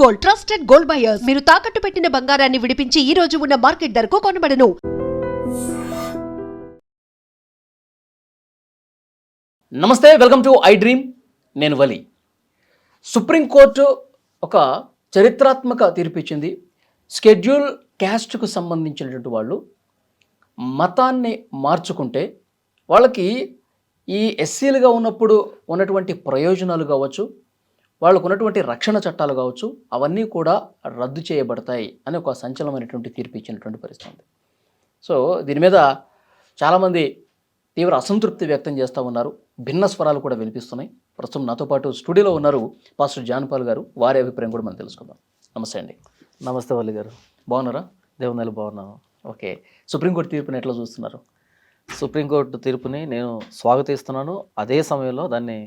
Gold, trusted gold buyers. మీరు తాకట్టు పెట్టిన బంగారాన్ని విడిపించి ఈ రోజు ఉన్న మార్కెట్ ధరకు కొనబడను. నమస్తే, వెల్కమ్ టు ఐ డ్రీమ్. నేను వలి. సుప్రీంకోర్టు ఒక చరిత్రాత్మక తీర్పు ఇచ్చింది. షెడ్యూల్ క్యాస్ట్కు సంబంధించినటువంటి వాళ్ళు మతాన్ని మార్చుకుంటే వాళ్ళకి ఈ ఎస్సీలుగా ఉన్నప్పుడు ఉన్నటువంటి ప్రయోజనాలు కావచ్చు, వాళ్ళకు ఉన్నటువంటి రక్షణ చట్టాలు కావచ్చు, అవన్నీ కూడా రద్దు చేయబడతాయి అని ఒక సంచలనమైనటువంటి తీర్పు ఇచ్చినటువంటి పరిస్థితి ఉంది. సో దీని మీద చాలామంది తీవ్ర అసంతృప్తి వ్యక్తం చేస్తూ ఉన్నారు. భిన్న స్వరాలు కూడా వినిపిస్తున్నాయి. ప్రస్తుతం నాతో పాటు స్టూడియోలో ఉన్నారు పాస్టర్ జాన్ పాల్ గారు. వారి అభిప్రాయం కూడా మనం తెలుసుకుందాం. నమస్తే అండి. నమస్తే వల్లి గారు. బాగున్నారా? దేవుని బాగున్నాను. ఓకే, సుప్రీంకోర్టు తీర్పుని ఎట్లా చూస్తున్నారు? సుప్రీంకోర్టు తీర్పుని నేను స్వాగతిస్తున్నాను. అదే సమయంలో దాన్ని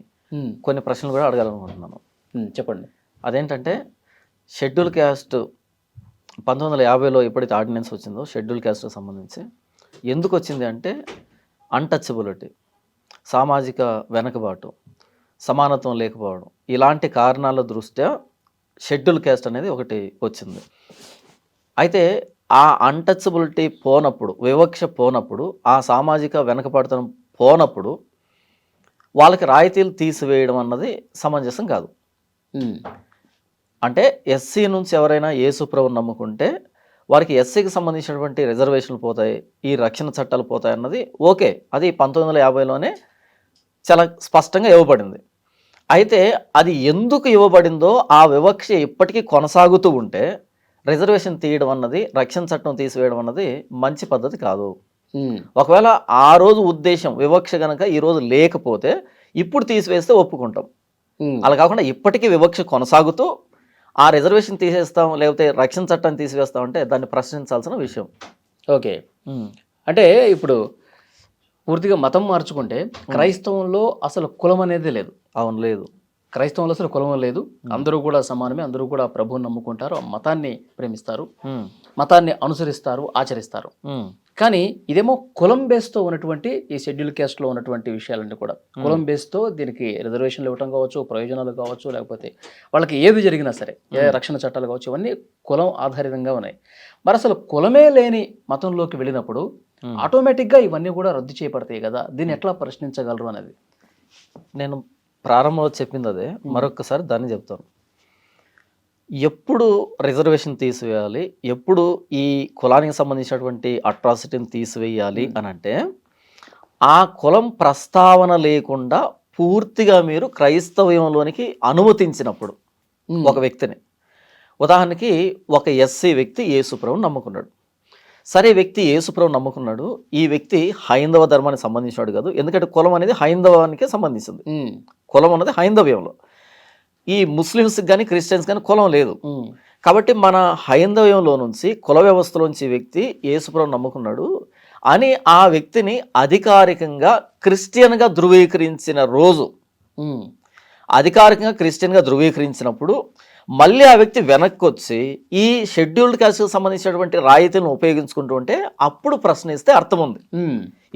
కొన్ని ప్రశ్నలు కూడా అడగాలనుకుంటున్నాను. చెప్పండి. అదేంటంటే షెడ్యూల్ క్యాస్ట్ 1950లో ఎప్పుడైతే ఆర్డినెన్స్ వచ్చిందో షెడ్యూల్ క్యాస్ట్కి సంబంధించి ఎందుకు వచ్చింది అంటే అన్టచబిలిటీ, సామాజిక వెనకబాటు, సమానత్వం లేకపోవడం, ఇలాంటి కారణాల దృష్ట్యా షెడ్యూల్ క్యాస్ట్ అనేది ఒకటి వచ్చింది. అయితే ఆ అన్టచబిలిటీ పోనప్పుడు, వివక్ష పోనప్పుడు, ఆ సామాజిక వెనకబడతనం పోనప్పుడు వాళ్ళకి రాయితీలు తీసివేయడం అన్నది సమంజసం కాదు. అంటే ఎస్సీ నుంచి ఎవరైనా యేసుప్రభుని నమ్ముకుంటే వారికి ఎస్సీకి సంబంధించినటువంటి రిజర్వేషన్లు పోతాయి, ఈ రక్షణ చట్టాలు పోతాయి అన్నది ఓకే, అది 1950లోనే చాలా స్పష్టంగా ఇవ్వబడింది. అయితే అది ఎందుకు ఇవ్వబడిందో ఆ వివక్ష ఇప్పటికీ కొనసాగుతూ ఉంటే రిజర్వేషన్ తీయడం అన్నది, రక్షణ చట్టం తీసివేయడం అన్నది మంచి పద్ధతి కాదు. ఒకవేళ ఆ రోజు ఉద్దేశం వివక్ష కనుక ఈరోజు లేకపోతే ఇప్పుడు తీసివేస్తే ఒప్పుకుంటాం. అలా కాకుండా ఇప్పటికీ వివక్ష కొనసాగుతూ ఆ రిజర్వేషన్ తీసేస్తాం లేకపోతే రక్షణ చట్టాన్ని తీసివేస్తాం అంటే దాన్ని ప్రశ్నించాల్సిన విషయం. ఓకే, అంటే ఇప్పుడు పూర్తిగా మతం మార్చుకుంటే క్రైస్తవంలో అసలు కులం అనేది లేదు. అవును, లేదు. క్రైస్తవంలో అసలు కులం లేదు. అందరూ కూడా సమానమే. అందరూ కూడా ప్రభువుని నమ్ముకుంటారు, మతాన్ని ప్రేమిస్తారు, మతాన్ని అనుసరిస్తారు, ఆచరిస్తారు. కానీ ఇదేమో కులం బేస్తో ఉన్నటువంటి ఈ షెడ్యూల్ క్యాస్ట్లో ఉన్నటువంటి విషయాలన్నీ కూడా కులం బేస్తో దీనికి రిజర్వేషన్లు ఇవ్వటం కావచ్చు, ప్రయోజనాలు కావచ్చు, లేకపోతే వాళ్ళకి ఏది జరిగినా సరే, ఏ రక్షణ చట్టాలు కావచ్చు, ఇవన్నీ కులం ఆధారితంగా ఉన్నాయి. మరి అసలు కులమే లేని మతంలోకి వెళ్ళినప్పుడు ఆటోమేటిక్గా ఇవన్నీ కూడా రద్దు చేయబడతాయి కదా. దీన్ని ఎట్లా ప్రశ్నించగలరు అనేది నేను ప్రారంభంలో చెప్పింది అదే, మరొకసారి దాన్ని చెప్తాను. ఎప్పుడు రిజర్వేషన్ తీసివేయాలి, ఎప్పుడు ఈ కులానికి సంబంధించినటువంటి అట్రాసిటీని తీసివేయాలి అని అంటే ఆ కులం ప్రస్తావన లేకుండా పూర్తిగా మీరు క్రైస్తవ్యంలోనికి అనుమతించినప్పుడు ఒక వ్యక్తిని, ఉదాహరణకి ఒక ఎస్సీ వ్యక్తి యేసుప్రభుని నమ్ముకున్నాడు. సరే, వ్యక్తి యేసుప్రభుని నమ్ముకున్నాడు. ఈ వ్యక్తి హైందవ ధర్మానికి సంబంధించినాడు కాదు, ఎందుకంటే కులం అనేది హైందవానికి సంబంధించింది. కులం అన్నది హైందవ్యంలో. ఈ ముస్లిమ్స్కి కానీ క్రిస్టియన్స్ కానీ కులం లేదు. కాబట్టి మన హైందవ్యంలో నుంచి, కుల వ్యవస్థలోంచి వ్యక్తి యేసుప్రభుని నమ్ముకున్నాడు అని ఆ వ్యక్తిని అధికారికంగా క్రిస్టియన్గా ధృవీకరించిన రోజు, అధికారికంగా క్రిస్టియన్గా ధృవీకరించినప్పుడు మళ్ళీ ఆ వ్యక్తి వెనక్కి వచ్చి ఈ షెడ్యూల్డ్ క్యాస్ట్కి సంబంధించినటువంటి రాయితీలను ఉపయోగించుకుంటూ ఉంటే అప్పుడు ప్రశ్నిస్తే అర్థం ఉంది,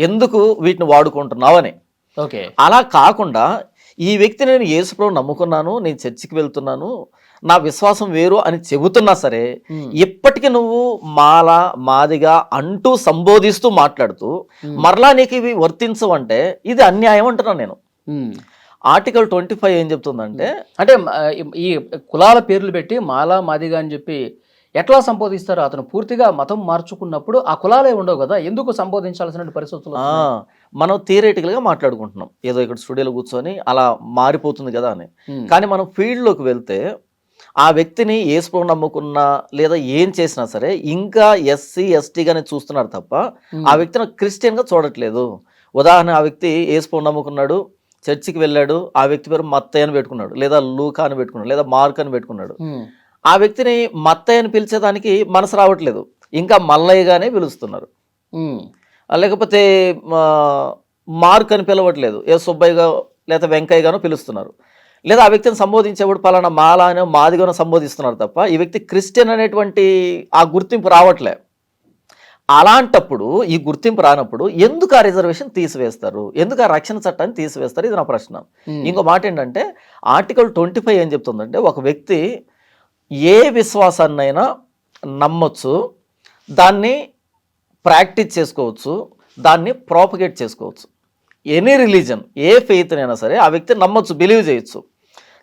ఎందుకు వీటిని వాడుకుంటున్నావని. ఓకే, అలా కాకుండా ఈ వ్యక్తి నేను యేసుప్రభుని నమ్ముకున్నాను, నేను చర్చికి వెళ్తున్నాను, నా విశ్వాసం వేరు అని చెబుతున్నా సరే ఇప్పటికీ నువ్వు మాల, మాదిగా అంటూ సంబోధిస్తూ మాట్లాడుతూ మరలా నీకు ఇవి వర్తించవంటే ఇది అన్యాయం అంటున్నాను నేను. ఆర్టికల్ 25 ఏం చెప్తుందంటే, అంటే ఈ కులాల పేర్లు పెట్టి మాలా, మాదిగా అని చెప్పి ఎట్లా సంబోధిస్తారు? అతను పూర్తిగా మతం మార్చుకున్నప్పుడు ఆ కులాలే ఉండవు కదా, ఎందుకు సంబోధించాల్సిన పరిస్థితులు? మనం థియరిటికల్గా మాట్లాడుకుంటున్నాం, ఏదో ఇక్కడ స్టూడియోలో కూర్చొని అలా మారిపోతుంది కదా అని. కానీ మనం ఫీల్డ్లోకి వెళ్తే ఆ వ్యక్తిని యేసుప్రభుని నమ్ముకున్నా లేదా ఏం చేసినా సరే ఇంకా ఎస్సీ ఎస్టీగానే చూస్తున్నారు తప్ప ఆ వ్యక్తిని క్రిస్టియన్గా చూడట్లేదు. ఉదాహరణ, ఆ వ్యక్తి యేసుప్రభుని నమ్ముకున్నాడు, చర్చికి వెళ్ళాడు, ఆ వ్యక్తి పేరు మత్తయ్య అని పెట్టుకున్నాడు, లేదా లూకా అని పెట్టుకున్నాడు, లేదా మార్క్ అని పెట్టుకున్నాడు. ఆ వ్యక్తిని మత్తయ్య అని పిలిచేదానికి మనసు రావట్లేదు, ఇంకా మల్లయ్యగానే పిలుస్తున్నారు. లేకపోతే మార్క్ అని పిలవట్లేదు, ఏ సుబ్బయ్యగా లేదా వెంకయ్యగానో పిలుస్తున్నారు. లేదా ఆ వ్యక్తిని సంబోధించేవాడు పలానా మాల అనో మాదిగానో సంబోధిస్తున్నారు తప్ప ఈ వ్యక్తి క్రిస్టియన్ అనేటువంటి ఆ గుర్తింపు రావట్లే. అలాంటప్పుడు ఈ గుర్తింపు రానప్పుడు ఎందుకు ఆ రిజర్వేషన్ తీసివేస్తారు, ఎందుకు ఆ రక్షణ చట్టాన్ని తీసివేస్తారు, ఇది నా ప్రశ్న. ఇంకో మాట ఏంటంటే ఆర్టికల్ 25 ఏం చెప్తుందంటే, ఒక వ్యక్తి ఏ విశ్వాసాన్నైనా నమ్మొచ్చు, దాన్ని ప్రాక్టీస్ చేసుకోవచ్చు, దాన్ని ప్రాపగేట్ చేసుకోవచ్చు. ఎనీ రిలీజన్, ఏ ఫెయిత్నైనా సరే ఆ వ్యక్తి నమ్మొచ్చు, బిలీవ్ చేయొచ్చు,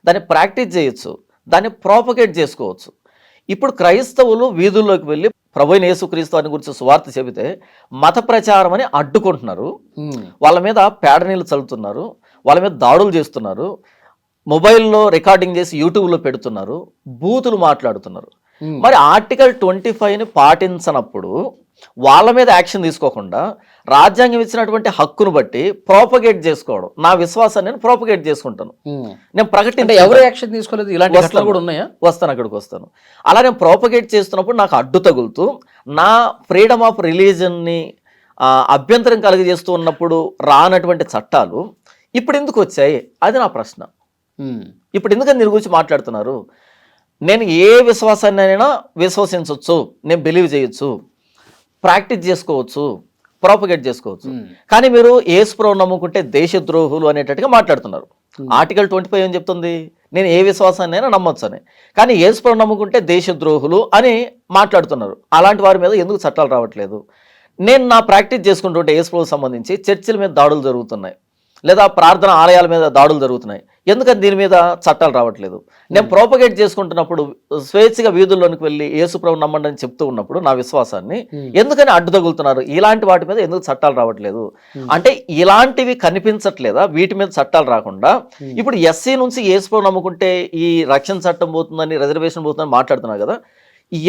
దాన్ని ప్రాక్టీస్ చేయొచ్చు, దాన్ని ప్రాపగేట్ చేసుకోవచ్చు. ఇప్పుడు క్రైస్తవులు వీధుల్లోకి వెళ్ళి ప్రభువైన యేసుక్రీస్తు అని గురించి సువార్త చెబితే మత ప్రచారం అని అడ్డుకుంటున్నారు, వాళ్ళ మీద పేడ నీళ్ళు చల్లుతున్నారు, వాళ్ళ మీద దాడులు చేస్తున్నారు, మొబైల్లో రికార్డింగ్ చేసి యూట్యూబ్లో పెడుతున్నారు, బూతులు మాట్లాడుతున్నారు. మరి ఆర్టికల్ 25ని పాటించనప్పుడు వాళ్ళ మీద యాక్షన్ తీసుకోకుండా రాజ్యాంగం ఇచ్చినటువంటి హక్కును బట్టి ప్రాపగేట్ చేసుకోవడం, నా విశ్వాసాన్ని నేను ప్రాపగేట్ చేసుకుంటాను, నేను ప్రకటించే ఎవరు యాక్షన్ తీసుకోలేదు, ఇలాంటి ఘటనలు కూడా ఉన్నాయా? వస్తాను, అక్కడికి వస్తాను. అలా నేను ప్రాపగేట్ చేస్తున్నప్పుడు నాకు అడ్డు తగులుతూ నా ఫ్రీడమ్ ఆఫ్ రిలీజన్ని అభ్యంతరం కలిగజేస్తూ ఉన్నప్పుడు రానటువంటి చట్టాలు ఇప్పుడు ఎందుకు వచ్చాయి? అది నా ప్రశ్న. ఇప్పుడు ఎందుకని దీని గురించి మాట్లాడుతున్నారు? నేను ఏ విశ్వాసాన్నైనా విశ్వసించవచ్చు, నేను బిలీవ్ చేయొచ్చు, ప్రాక్టీస్ చేసుకోవచ్చు, ప్రాపగేట్ చేసుకోవచ్చు. కానీ మీరు యేసుప్రభువుని నమ్ముకుంటే దేశద్రోహులు అనేటట్టుగా మాట్లాడుతున్నారు. ఆర్టికల్ 25 ఏం చెప్తుంది? నేను ఏ విశ్వాసాన్నైనా నమ్మొచ్చు అని. కానీ యేసుప్రభువుని నమ్ముకుంటే దేశద్రోహులు అని మాట్లాడుతున్నారు. అలాంటి వారి మీద ఎందుకు చట్టాలు రావట్లేదు? నేను నా ప్రాక్టీస్ చేసుకుంటుంటే యేసుప్రభువుకి సంబంధించి చర్చిల మీద దాడులు జరుగుతున్నాయి, లేదా ప్రార్థన ఆలయాల మీద దాడులు జరుగుతున్నాయి, ఎందుకని దీని మీద చట్టాలు రావట్లేదు? నేను ప్రాపగేట్ చేసుకుంటున్నప్పుడు స్వేచ్ఛగా వీధుల్లోనికి వెళ్ళి యేసుప్రభువుని నమ్మండి అని చెప్తూ ఉన్నప్పుడు నా విశ్వాసాన్ని ఎందుకని అడ్డు తగులుతున్నారు? ఇలాంటి వాటి మీద ఎందుకు చట్టాలు రావట్లేదు? అంటే ఇలాంటివి కనిపించట్లేదా? వీటి మీద చట్టాలు రాకుండా ఇప్పుడు ఎస్సీ నుంచి యేసుప్రభువుని నమ్ముకుంటే ఈ రక్షణ చట్టం పోతుందని, రిజర్వేషన్ పోతుందని మాట్లాడుతున్నారు కదా,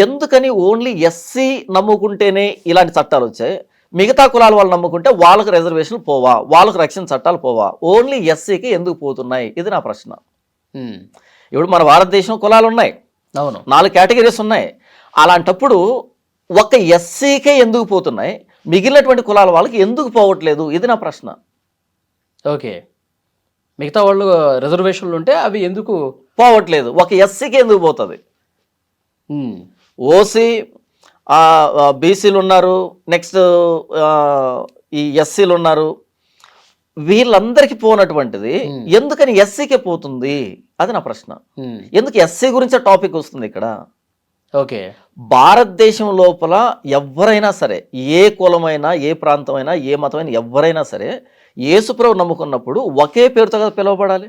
ఎందుకని ఓన్లీ ఎస్సీ నమ్ముకుంటేనే ఇలాంటి చట్టాలు వచ్చాయి, మిగతా కులాల వాళ్ళు నమ్ముకుంటే వాళ్ళకు రిజర్వేషన్లు పోవా, వాళ్ళకు రక్షణ చట్టాలు పోవా, ఓన్లీ ఎస్సీకి ఎందుకు పోతున్నాయి? ఇది నా ప్రశ్న. ఇప్పుడు మన భారతదేశం కులాలు ఉన్నాయి, అవును, 4 కేటగిరీస్ ఉన్నాయి. అలాంటప్పుడు ఒక ఎస్సీకే ఎందుకు పోతున్నాయి, మిగిలినటువంటి కులాల వాళ్ళకి ఎందుకు పోవట్లేదు? ఇది నా ప్రశ్న. ఓకే, మిగతా వాళ్ళు రిజర్వేషన్లు ఉంటే అవి ఎందుకు పోవట్లేదు, ఒక ఎస్సీకి ఎందుకు పోతుంది? ఓసీ, బీసీలు ఉన్నారు, నెక్స్ట్ ఈ ఎస్సీలు ఉన్నారు, వీళ్ళందరికీ పోనటువంటిది ఎందుకని ఎస్సీకే పోతుంది? అది నా ప్రశ్న. ఎందుకు ఎస్సీ గురించే టాపిక్ వస్తుంది ఇక్కడ? ఓకే, భారతదేశం లోపల ఎవరైనా సరే, ఏ కులమైనా, ఏ ప్రాంతమైనా, ఏ మతమైనా ఎవరైనా సరే యేసుప్రభు నమ్ముకున్నప్పుడు ఒకే పేరుతో కదా పిలువబడాలి.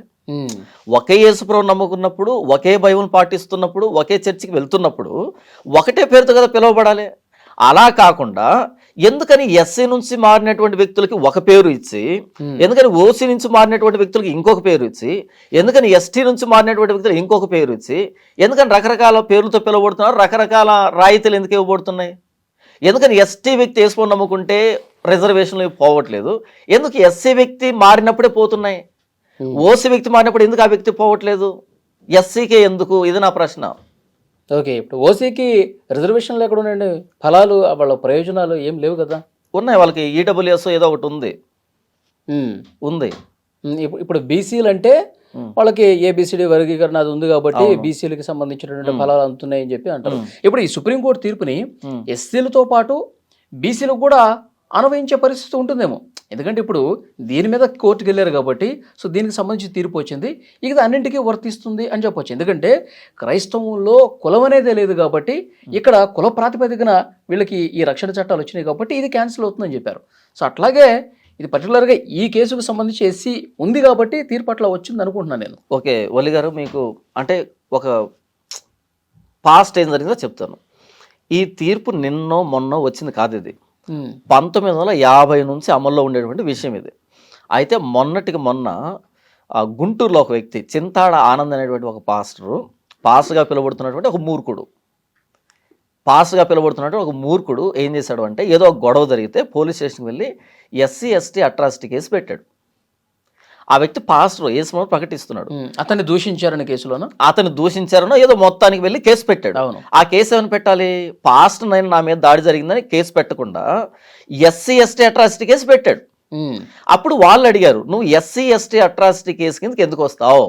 ఒకే యేసుప్రభు నమ్ముకున్నప్పుడు, ఒకే బైబిల్ పాటిస్తున్నప్పుడు, ఒకే చర్చికి వెళ్తున్నప్పుడు ఒకటే పేరుతో కదా పిలువబడాలి. అలా కాకుండా ఎందుకని ఎస్సీ నుంచి మారినటువంటి వ్యక్తులకి ఒక పేరు ఇచ్చి, ఎందుకని ఓసీ నుంచి మారినటువంటి వ్యక్తులకి ఇంకొక పేరు ఇచ్చి, ఎందుకని ఎస్టీ నుంచి మారినటువంటి వ్యక్తులు ఇంకొక పేరు ఇచ్చి, ఎందుకని రకరకాల పేర్లతో పిలువబడుతున్నారు, రకరకాల రాయితీలు ఎందుకు ఇవ్వబడుతున్నాయి? ఎందుకని ఎస్టీ వ్యక్తి యేసుప్రభువుని నమ్ముకుంటే రిజర్వేషన్లు పోవట్లేదు, ఎందుకు ఎస్సీ వ్యక్తి మారినప్పుడే పోతున్నాయి? ఓసీ వ్యక్తి మారినప్పుడు ఎందుకు ఆ వ్యక్తి పోవట్లేదు, ఎస్సీకే ఎందుకు? ఇది నా ప్రశ్న. ఓకే, ఇప్పుడు ఓసీకి రిజర్వేషన్లు ఎక్కడ ఉన్నాయండి? ఫలాలు, వాళ్ళ ప్రయోజనాలు ఏం లేవు కదా? ఉన్నాయి, వాళ్ళకి ఈడబ్ల్యూఎస్ ఏదో ఒకటి ఉంది. ఇప్పుడు బీసీలు అంటే వాళ్ళకి ఏబిసిడి వర్గీకరణ అది ఉంది కాబట్టి బీసీలకి సంబంధించినటువంటి ఫలాలు అందుతున్నాయని చెప్పి అంటారు. ఇప్పుడు ఈ సుప్రీంకోర్టు తీర్పుని ఎస్సీలతో పాటు బీసీలకు కూడా అనుభవించే పరిస్థితి ఉంటుందేమో, ఎందుకంటే ఇప్పుడు దీని మీద కోర్టుకు వెళ్ళారు కాబట్టి, సో దీనికి సంబంధించి తీర్పు వచ్చింది, ఇక అన్నింటికీ వర్తిస్తుంది అని చెప్పొచ్చు. ఎందుకంటే క్రైస్తవంలో కులం అనేదే లేదు కాబట్టి, ఇక్కడ కుల ప్రాతిపదికన వీళ్ళకి ఈ రక్షణ చట్టాలు వచ్చినాయి కాబట్టి ఇది క్యాన్సిల్ అవుతుందని చెప్పారు. సో అట్లాగే ఇది పర్టికులర్గా ఈ కేసుకు సంబంధించి ఎస్సీ ఉంది కాబట్టి తీర్పు అట్లా వచ్చింది అనుకుంటున్నాను నేను. ఓకే వలి గారు, మీకు అంటే ఒక పాస్ట్ ఏం జరిగిందో చెప్తాను. ఈ తీర్పు నిన్నో మొన్నో వచ్చింది కాదు, ఇది 1950 నుంచి అమల్లో ఉండేటువంటి విషయం ఇది. అయితే మొన్నటికి మొన్న గుంటూరులో ఒక వ్యక్తి, చింతాడ ఆనంద్ అనేటువంటి ఒక పాస్టర్గా పిలువబడుతున్నటువంటి ఒక మూర్ఖుడు ఏం చేశాడు అంటే, ఏదో ఒక గొడవ జరిగితే పోలీస్ స్టేషన్కి వెళ్ళి ఎస్సీ ఎస్టీ అట్రాసిటీ కేసు పెట్టాడు. ఆ వ్యక్తి పాస్టర్ యేసును ప్రకటిస్తున్నాడు, అతన్ని దూషించారని కేసులోనో, అతను దూషించారనో ఏదో మొత్తానికి వెళ్ళి కేసు పెట్టాడు. ఆ కేసు ఏమైనా పెట్టాలి? పాస్టర్ నైనా నా మీద దాడి జరిగిందని కేసు పెట్టకుండా ఎస్సీ ఎస్టీ అట్రాసిటీ కేసు పెట్టాడు. అప్పుడు వాళ్ళు అడిగారు, నువ్వు ఎస్సీ ఎస్టీ అట్రాసిటీ కేసు కిందకి ఎందుకు వస్తావు?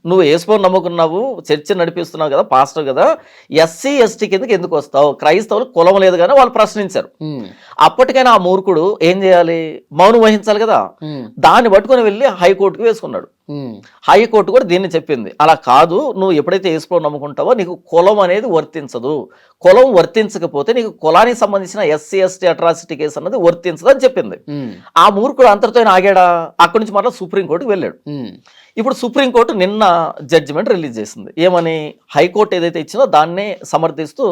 నువ్వు యేసుని నమ్ముకున్నావు, చర్చ నడిపిస్తున్నావు కదా, పాస్టర్ కదా, ఎస్సీ ఎస్టీ కిందకి ఎందుకు వస్తావు? క్రైస్తవులు కులం లేదు కానీ వాళ్ళు ప్రశ్నించారు. అప్పటికైనా ఆ మూర్ఖుడు ఏం చేయాలి? మౌనం వహించాలి కదా. దాన్ని పట్టుకుని వెళ్ళి హైకోర్టుకు వేసుకున్నాడు. హైకోర్టు కూడా దీన్ని చెప్పింది. అలా కాదు, నువ్వు ఎప్పుడైతే యేసుప్రభుని నమ్ముకుంటావో నీకు కులం అనేది వర్తించదు, కులం వర్తించకపోతే నీకు కులానికి సంబంధించిన ఎస్సీ ఎస్టీ అట్రాసిటీ కేసు అన్నది వర్తించదు అని చెప్పింది. ఆ మూర్ఖుడు అంతటితో ఆగాడా? అక్కడి నుంచి మళ్ళీ సుప్రీంకోర్టుకి వెళ్ళాడు. ఇప్పుడు సుప్రీంకోర్టు నిన్న జడ్జిమెంట్ రిలీజ్ చేసింది. ఏమని? హైకోర్టు ఏదైతే ఇచ్చిందో దాన్నే సమర్థిస్తూ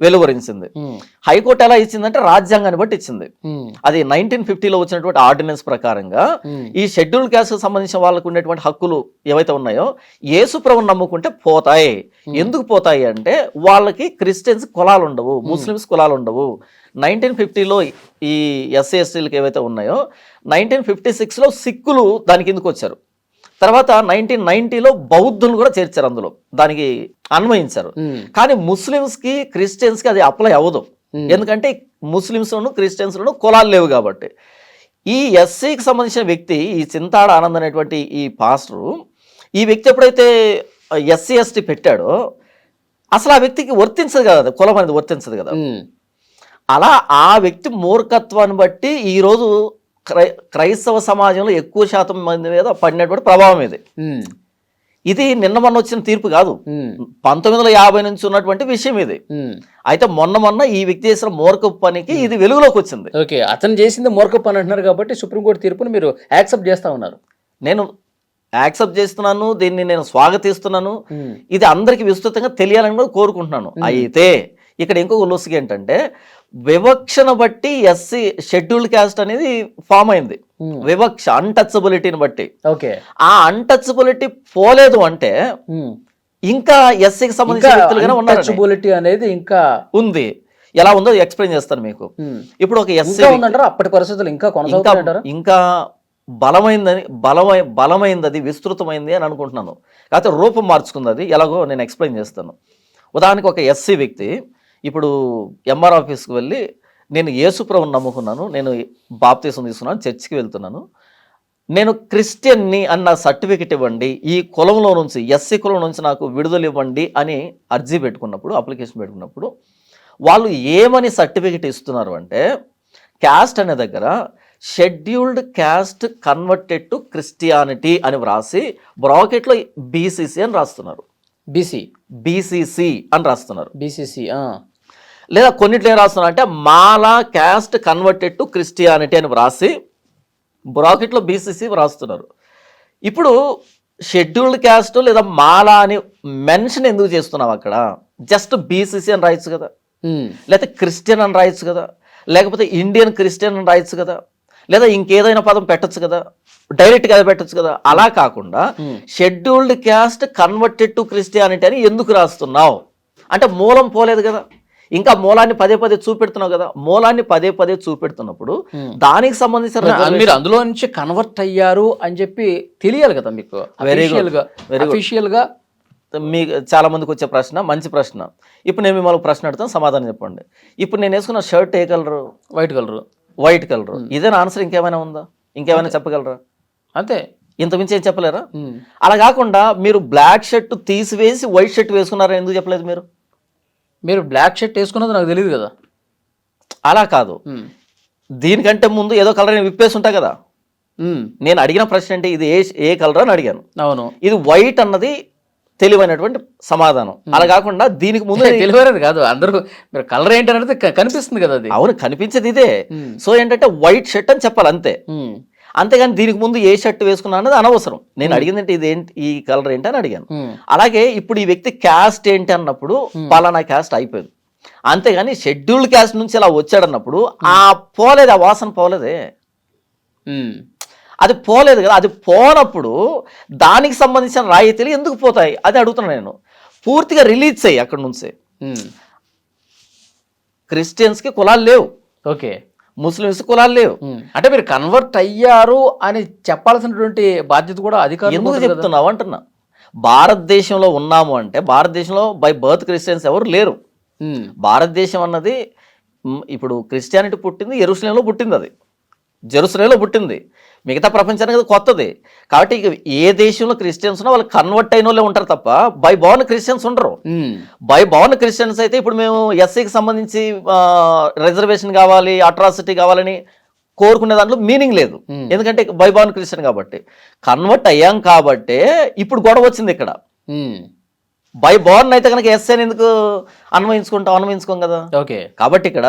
వెలువరించింది. హైకోర్టు ఎలా ఇచ్చిందంటే రాజ్యాంగాన్ని బట్టి ఇచ్చింది. అది 1950లో వచ్చినటువంటి ఆర్డినెన్స్ ప్రకారంగా ఈ షెడ్యూల్ క్యాస్ట్ కు సంబంధించిన వాళ్ళకు ఉన్నటువంటి హక్కులు ఏవైతే ఉన్నాయో యేసుప్రభుని నమ్ముకుంటే పోతాయి. ఎందుకు పోతాయి అంటే వాళ్ళకి క్రిస్టియన్స్ కులాలు ఉండవు, ముస్లిమ్స్ కులాలు ఉండవు. 1950లో ఈ ఎస్సీ ఎస్టీలకు ఏవైతే ఉన్నాయో 1956లో సిక్కులు దాని కిందకు వచ్చారు. తర్వాత 1990లో బౌద్ధులు కూడా చేర్చారు, అందులో దానికి అన్వయించారు. కానీ ముస్లిమ్స్ కి క్రిస్టియన్స్ కి అది అప్లై అవ్వదు. ఎందుకంటే ముస్లిమ్స్ లోను క్రిస్టియన్స్ లోను కులాలు లేవు కాబట్టి. ఈ ఎస్సీకి సంబంధించిన వ్యక్తి, ఈ చింతాడ ఆనంద్ అనేటువంటి ఈ పాస్టరు, ఈ వ్యక్తి ఎప్పుడైతే ఎస్సీ ఎస్టీ పెట్టాడో అసలు ఆ వ్యక్తికి వర్తించదు కదా, కులం అనేది వర్తించదు కదా. అలా ఆ వ్యక్తి మూర్ఖత్వాన్ని బట్టి ఈరోజు క్రైస్తవ సమాజంలో ఎక్కువ శాతం మంది మీద పడినటువంటి ప్రభావం ఇది. ఇది నిన్న మొన్న వచ్చిన తీర్పు కాదు, 1950 నుంచి ఉన్నటువంటి విషయం ఇది. అయితే మొన్న ఈ వ్యక్తి చేసిన మూర్ఖ పనికి ఇది వెలుగులోకి వచ్చింది. ఓకే, అతను చేసింది మూర్ఖ పని అంటున్నారు కాబట్టి సుప్రీంకోర్టు తీర్పును మీరు యాక్సెప్ట్ చేస్తా ఉన్నారు. నేను యాక్సెప్ట్ చేస్తున్నాను, దీన్ని నేను స్వాగతిస్తున్నాను. ఇది అందరికి విస్తృతంగా తెలియాలని కూడా కోరుకుంటున్నాను. అయితే ఇక్కడ ఇంకొక లొసుగు ఏంటంటే వివక్షను బట్టి ఎస్సీ షెడ్యూల్డ్ క్యాస్ట్ అనేది ఫామ్ అయింది. వివక్ష, అన్టచబిలిటీని బట్టి. ఓకే, ఆ అన్టచబిలిటీ పోలేదు అంటే ఇంకా ఎస్సీకి సంబంధించిన వ్యక్తులుగానే ఉన్నారు అనేది ఇంకా ఉంది. ఎలా ఉందో ఎక్స్ప్లెయిన్ చేస్తాను మీకు. ఇప్పుడు ఒక ఎస్సీ ఉందంటారా? అప్పటి పరిస్థితులు ఇంకా బలమైంది, అది విస్తృతమైంది అని అనుకుంటున్నాను. కాకపోతే రూపం మార్చుకుంది. అది ఎలాగో నేను ఎక్స్ప్లెయిన్ చేస్తాను. ఉదాహరణకి ఒక ఎస్సీ వ్యక్తి ఇప్పుడు ఎంఆర్ ఆఫీస్కి వెళ్ళి నేను యేసుప్రభుని నమ్ముకున్నాను, నేను బాప్తీసం తీసుకున్నాను, చర్చికి వెళ్తున్నాను, నేను క్రిస్టియన్ని అన్న సర్టిఫికెట్ ఇవ్వండి, ఈ కులంలో నుంచి ఎస్సీ కులం నుంచి నాకు విడుదల ఇవ్వండి అని అర్జీ పెట్టుకున్నప్పుడు, అప్లికేషన్ పెట్టుకున్నప్పుడు వాళ్ళు ఏమని సర్టిఫికెట్ ఇస్తున్నారు అంటే క్యాస్ట్ అనే దగ్గర scheduled caste converted to Christianity అని వ్రాసి బ్రాకెట్లో బీసీసీ అని రాస్తున్నారు. బీసీసీ అని రాస్తున్నారు. లేదా కొన్నిట్లో ఏం రాస్తున్నారు అంటే మాలా క్యాస్ట్ కన్వర్టెడ్ టు క్రిస్టియానిటీ అని వ్రాసి బ్రాకెట్లో బీసీసీ రాస్తున్నారు. ఇప్పుడు షెడ్యూల్డ్ క్యాస్ట్ లేదా మాలా అని మెన్షన్ ఎందుకు చేస్తున్నావు? అక్కడ జస్ట్ బీసీసీ అని రాయొచ్చు కదా, లేకపోతే క్రిస్టియన్ అని రాయొచ్చు కదా, లేకపోతే ఇండియన్ క్రిస్టియన్ అని రాయొచ్చు కదా, లేదా ఇంకేదైనా పదం పెట్టచ్చు కదా, డైరెక్ట్గా అది పెట్టచ్చు కదా. అలా కాకుండా scheduled caste converted to Christianity అని ఎందుకు రాస్తున్నావు అంటే మూలం పోలేదు కదా, ఇంకా మూలాన్ని పదే చూపెడుతున్నావు కదా. మూలాన్ని పదే చూపెడుతున్నప్పుడు దానికి సంబంధించిన మీరు అందులో నుంచి కన్వర్ట్ అయ్యారు అని చెప్పి తెలియాలి కదా మీకు. అఫీషియల్ గా మీకు చాలా మందికి వచ్చే ప్రశ్న, మంచి ప్రశ్న. ఇప్పుడు నేను మిమ్మల్ని ప్రశ్న అడుగుతాను, సమాధానం చెప్పండి. ఇప్పుడు నేను వేసుకున్న షర్ట్ ఏ కలరు? White colour. ఇదేనా ఆన్సర్? ఇంకేమైనా ఉందా? ఇంకేమైనా చెప్పగలరా? అంతే, ఇంతకుమించి ఏం చెప్పలేరా? అలా కాకుండా మీరు బ్లాక్ షర్ట్ తీసివేసి వైట్ షర్ట్ వేసుకున్నారా, ఎందుకు చెప్పలేదు మీరు? మీరు బ్లాక్ షర్ట్ వేసుకున్నది నాకు తెలియదు కదా. అలా కాదు, దీనికంటే ముందు ఏదో కలర్ విప్పేసి ఉంటా కదా. నేను అడిగిన ప్రశ్న అంటే ఇది ఏ కలర్ అని అడిగాను. అవును, ఇది వైట్ అన్నది తెలివైనటువంటి సమాధానం. అలా కాకుండా దీనికి ముందు తెలివైనది కాదు, అందరూ మీరు కలర్ ఏంటి అనేది కనిపిస్తుంది కదా. అది అవును, కనిపించేది ఇదే. సో ఏంటంటే వైట్ షర్ట్ అని చెప్పాలి అంతే. అంతేగాని దీనికి ముందు ఏ షర్ట్ వేసుకున్నా అన్నది అనవసరం. నేను అడిగింది అంటే ఇదేంటి, ఈ కలర్ ఏంటి అని అడిగాను. అలాగే ఇప్పుడు ఈ వ్యక్తి క్యాస్ట్ ఏంటి అన్నప్పుడు పలానా క్యాస్ట్ అయిపోయింది. అంతేగాని షెడ్యూల్డ్ క్యాస్ట్ నుంచి ఇలా వచ్చాడన్నప్పుడు పోలేదు, ఆ వాసన పోలేదే, అది పోలేదు కదా. అది పోనప్పుడు దానికి సంబంధించిన రాయితీలు ఎందుకు పోతాయి అది అడుగుతున్నాను నేను. పూర్తిగా రిలీజ్ చేయి అక్కడి నుంచి. క్రిస్టియన్స్కి కులాలు లేవు, ఓకే, ముస్లిమ్స్ కులాలు లేవు. అంటే మీరు కన్వర్ట్ అయ్యారు అని చెప్పాల్సినటువంటి బాధ్యత కూడా అధికారులు ఎందుకు చెప్తున్నావు అంటున్నా. భారతదేశంలో ఉన్నాము అంటే భారతదేశంలో బై బర్త్ క్రిస్టియన్స్ ఎవరు లేరు. భారతదేశం అన్నది ఇప్పుడు క్రిస్టియానిటీ పుట్టింది యెరూషలేంలో పుట్టింది, అది జెరూసలేంలో పుట్టింది. మిగతా ప్రపంచానికి అది కొత్తది. కాబట్టి ఏ దేశంలో క్రిస్టియన్స్ ఉన్నా వాళ్ళు కన్వర్ట్ అయిన వాళ్ళే ఉంటారు తప్ప బై బోర్న్ క్రిస్టియన్స్ ఉండరు. బై బోర్న్ క్రిస్టియన్స్ అయితే ఇప్పుడు మేము ఎస్సీకి సంబంధించి రిజర్వేషన్ కావాలి, అట్రాసిటీ కావాలని కోరుకునే దాంట్లో మీనింగ్ లేదు. ఎందుకంటే బై బార్న్ క్రిస్టియన్ కాబట్టి. కన్వర్ట్ అయ్యాం కాబట్టే ఇప్పుడు గొడవ వచ్చింది ఇక్కడ. బై బార్న్ అయితే కనుక ఎస్ అని ఎందుకు అన్వయించుకోం కదా. ఓకే, కాబట్టి ఇక్కడ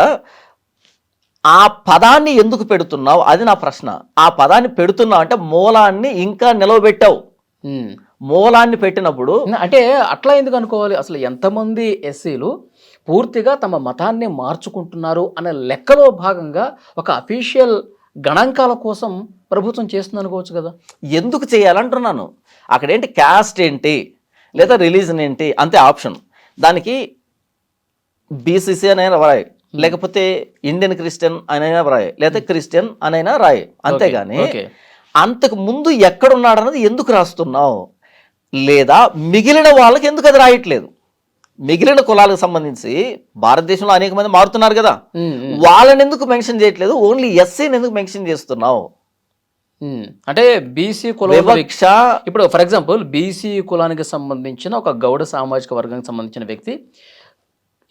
ఆ పదాన్ని ఎందుకు పెడుతున్నావు అది నా ప్రశ్న. ఆ పదాన్ని పెడుతున్నావు అంటే మూలాన్ని ఇంకా నిలవబెట్టావు. మూలాన్ని పెట్టినప్పుడు అంటే అట్లా ఎందుకు అనుకోవాలి? అసలు ఎంతమంది ఎస్సీలు పూర్తిగా తమ మతాన్ని మార్చుకుంటున్నారు అనే లెక్కలో భాగంగా ఒక అఫీషియల్ గణాంకాల కోసం ప్రభుత్వం చేస్తుంది అనుకోవచ్చు కదా. ఎందుకు చేయాలంటున్నాను. అక్కడేంటి క్యాస్ట్ ఏంటి లేదా రిలీజన్ ఏంటి అంతే ఆప్షన్. దానికి బీసీసీ అనైనా రాయి, లేకపోతే ఇండియన్ క్రిస్టియన్ అనైనా రాయి, లేకపోతే క్రిస్టియన్ అనైనా రాయి. అంతేగాని అంతకు ముందు ఎక్కడున్నాడు అన్నది ఎందుకు రాస్తున్నావు, లేదా మిగిలిన వాళ్ళకి ఎందుకు అది రాయట్లేదు? మిగిలిన కులాలకు సంబంధించి భారతదేశంలో అనేక మంది మారుతున్నారు కదా, వాళ్ళని ఎందుకు మెన్షన్ చేయట్లేదు? ఓన్లీ ఎస్సీని ఎందుకు మెన్షన్ చేస్తున్నావు? అంటే బీసీ కుల వివక్ష. ఇప్పుడు ఫర్ ఎగ్జాంపుల్ బీసీ కులానికి సంబంధించిన ఒక గౌడ సామాజిక వర్గానికి సంబంధించిన వ్యక్తి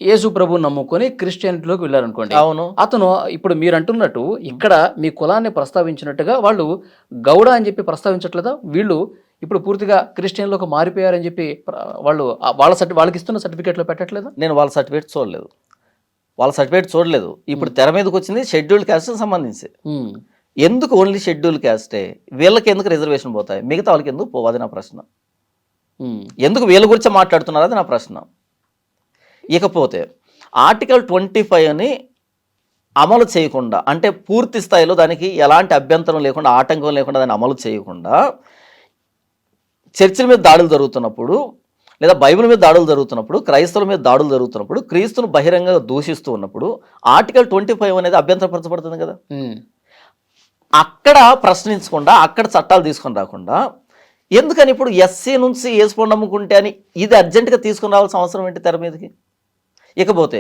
యేసు ప్రభు నమ్ముకొని క్రిస్టియానిటీలోకి వెళ్ళారనుకోండి. అవును, అతను ఇప్పుడు మీరు అంటున్నట్టు ఇక్కడ మీ కులాన్ని ప్రస్తావించినట్టుగా వాళ్ళు గౌడ అని చెప్పి ప్రస్తావించట్లేదా? వీళ్ళు ఇప్పుడు పూర్తిగా క్రిస్టియన్లోకి మారిపోయారని చెప్పి వాళ్ళు వాళ్ళకి ఇస్తున్న సర్టిఫికేట్లో పెట్టట్లేదా? నేను వాళ్ళ సర్టిఫికేట్ చూడలేదు. ఇప్పుడు తెర మీదకి వచ్చింది షెడ్యూల్డ్ క్యాస్ట్ సంబంధించి. ఎందుకు ఓన్లీ షెడ్యూల్ క్యాస్టే? వీళ్ళకి ఎందుకు రిజర్వేషన్ పోతాయి, మిగతా వాళ్ళకి ఎందుకు పోవు? అది నా ప్రశ్న. ఎందుకు వీళ్ళ గురించి మాట్లాడుతున్నారు అది నా ప్రశ్న. ఇకపోతే ఆర్టికల్ 25ని అమలు చేయకుండా, అంటే పూర్తి స్థాయిలో దానికి ఎలాంటి అభ్యంతరం లేకుండా, ఆటంకం లేకుండా దాన్ని అమలు చేయకుండా చర్చిల మీద దాడులు జరుగుతున్నప్పుడు, లేదా బైబిల్ మీద దాడులు జరుగుతున్నప్పుడు, క్రైస్తవుల మీద దాడులు జరుగుతున్నప్పుడు, క్రీస్తును బహిరంగ దూషిస్తూ ఉన్నప్పుడు ఆర్టికల్ 25 అనేది అభ్యంతరపరచబడుతుంది కదా. అక్కడ ప్రశ్నించకుండా, అక్కడ చట్టాలు తీసుకొని రాకుండా ఎందుకని ఇప్పుడు ఎస్సీ నుంచి యేసుప్రభుని నమ్ముకుంటే అని ఇది అర్జెంటుగా తీసుకుని రావాల్సిన అవసరం ఏంటి తెర మీదకి? ఇకపోతే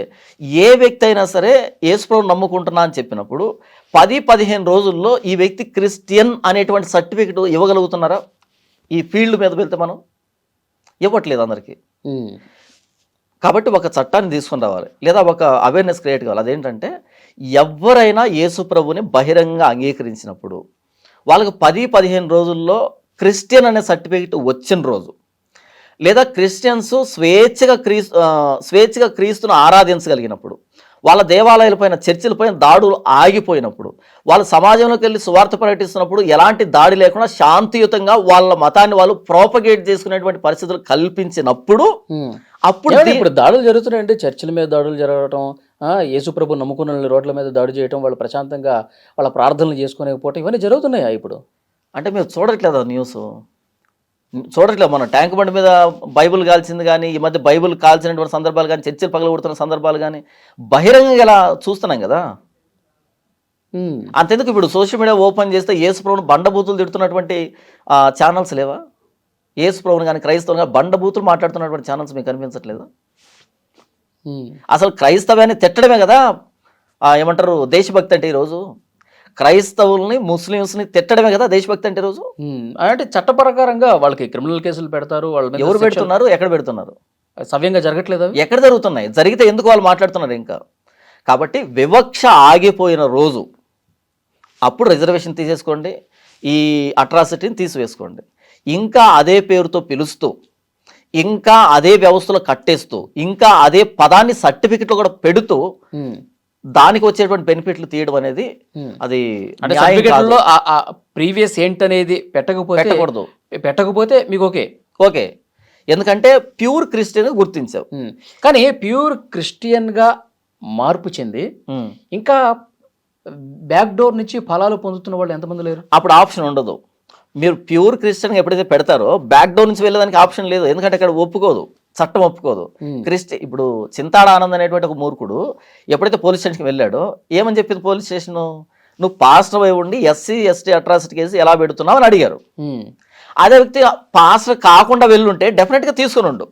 ఏ వ్యక్తి అయినా సరే యేసుప్రభుని నమ్ముకుంటున్నా అని చెప్పినప్పుడు 10-15 రోజుల్లో ఈ వ్యక్తి క్రిస్టియన్ అనేటువంటి సర్టిఫికెట్ ఇవ్వగలుగుతున్నారా? ఈ ఫీల్డ్ మీద వెళ్తే మనం ఇవ్వట్లేదు అందరికీ. కాబట్టి ఒక చట్టాన్ని తీసుకుని రావాలి, లేదా ఒక అవేర్నెస్ క్రియేట్ కావాలి. అదేంటంటే ఎవరైనా యేసు ప్రభుని బహిరంగ అంగీకరించినప్పుడు వాళ్ళకి 10-15 రోజుల్లో క్రిస్టియన్ అనే సర్టిఫికెట్ వచ్చిన రోజు, లేదా క్రిస్టియన్స్ స్వేచ్ఛగా క్రీస్తును ఆరాధించగలిగినప్పుడు, వాళ్ళ దేవాలయాలపైన చర్చిలపైన దాడులు ఆగిపోయినప్పుడు, వాళ్ళ సమాజంలోకి వెళ్ళి సువార్త ప్రకటిస్తున్నప్పుడు ఎలాంటి దాడి లేకుండా శాంతియుతంగా వాళ్ళ మతాన్ని వాళ్ళు ప్రోపగేట్ చేసుకునేటువంటి పరిస్థితులు కల్పించినప్పుడు అప్పుడు ఇప్పుడు దాడులు జరుగుతున్నాయండి. చర్చిల మీద దాడులు జరగడం, యేసుప్రభు నమ్ముకున్న రోడ్ల మీద దాడి చేయడం, వాళ్ళు ప్రశాంతంగా వాళ్ళ ప్రార్థనలు చేసుకోలేకపోవటం, ఇవన్నీ జరుగుతున్నాయా ఇప్పుడు? అంటే మీరు చూడట్లేదా న్యూస్? చూడట్లేదు. మన ట్యాంక్ బండి మీద బైబుల్ కాల్చింది కానీ, ఈ మధ్య బైబుల్ కాల్చినటువంటి సందర్భాలు కానీ, చర్చలు పగలగొడుతున్న సందర్భాలు కానీ బహిరంగంగా ఇలా చూస్తున్నాం కదా. అంతెందుకు ఇప్పుడు సోషల్ మీడియా ఓపెన్ చేస్తే యేసుప్రభుని బండబూతులు తిడుతున్నటువంటి ఛానల్స్ లేవా? యేసుప్రభుని కానీ క్రైస్తవులు కానీ బండబూతులు మాట్లాడుతున్నటువంటి ఛానల్స్ మీకు కనిపించట్లేదా? అసలు క్రైస్తవాన్ని తిట్టడమే కదా ఏమంటారు దేశభక్తి అంటే. ఈరోజు క్రైస్తవుల్ని ముస్లిమ్స్ని తిట్టడమే కదా దేశభక్తి అంటే. రోజు అంటే చట్ట ప్రకారంగా వాళ్ళకి క్రిమినల్ కేసులు పెడతారు. వాళ్ళు ఎవరు పెడుతున్నారు, ఎక్కడ పెడుతున్నారు? సవ్యంగా జరగట్లేదు. ఎక్కడ జరుగుతున్నాయి? జరిగితే ఎందుకు వాళ్ళు మాట్లాడుతున్నారు ఇంకా? కాబట్టి వివక్ష ఆగిపోయిన రోజు అప్పుడు రిజర్వేషన్ తీసేసుకోండి, ఈ అట్రాసిటీని తీసివేసుకోండి. ఇంకా అదే పేరుతో పిలుస్తూ, ఇంకా అదే వ్యవస్థలో కట్టేస్తూ, ఇంకా అదే పదాన్ని సర్టిఫికెట్లో కూడా పెడుతూ దానికి వచ్చేటువంటి బెనిఫిట్లు తీయడం అనేది అది ప్రీవియస్ ఏంటనేది పెట్టకపోతే మీకు ఓకే. ఎందుకంటే ప్యూర్ క్రిస్టియన్ గుర్తించావు. కానీ ప్యూర్ క్రిస్టియన్ గా మార్పు చెంది ఇంకా బ్యాక్ డోర్ నుంచి ఫలాలు పొందుతున్న వాళ్ళు ఎంతమంది లేరు? అప్పుడు ఆప్షన్ ఉండదు. మీరు ప్యూర్ క్రిస్టియన్ ఎప్పుడైతే పెడతారో బ్యాక్ డోర్ నుంచి వెళ్ళేదానికి ఆప్షన్ లేదు. ఎందుకంటే అక్కడ ఒప్పుకోదు, చట్టం ఒప్పుకోదు. ఇప్పుడు చింతాడ ఆనంద్ అనేటువంటి ఒక మూర్ఖుడు ఎప్పుడైతే పోలీస్ స్టేషన్కి వెళ్ళాడో ఏమని చెప్పింది పోలీస్ స్టేషన్? నువ్వు పాస్టర్ అయి ఉండి ఎస్సీ ఎస్టీ అట్రాసిటీ కేసు ఎలా పెడుతున్నావు అని అడిగారు. అదే వ్యక్తి పాస్టర్ కాకుండా వెళ్ళుంటే డెఫినెట్గా తీసుకుని ఉండు.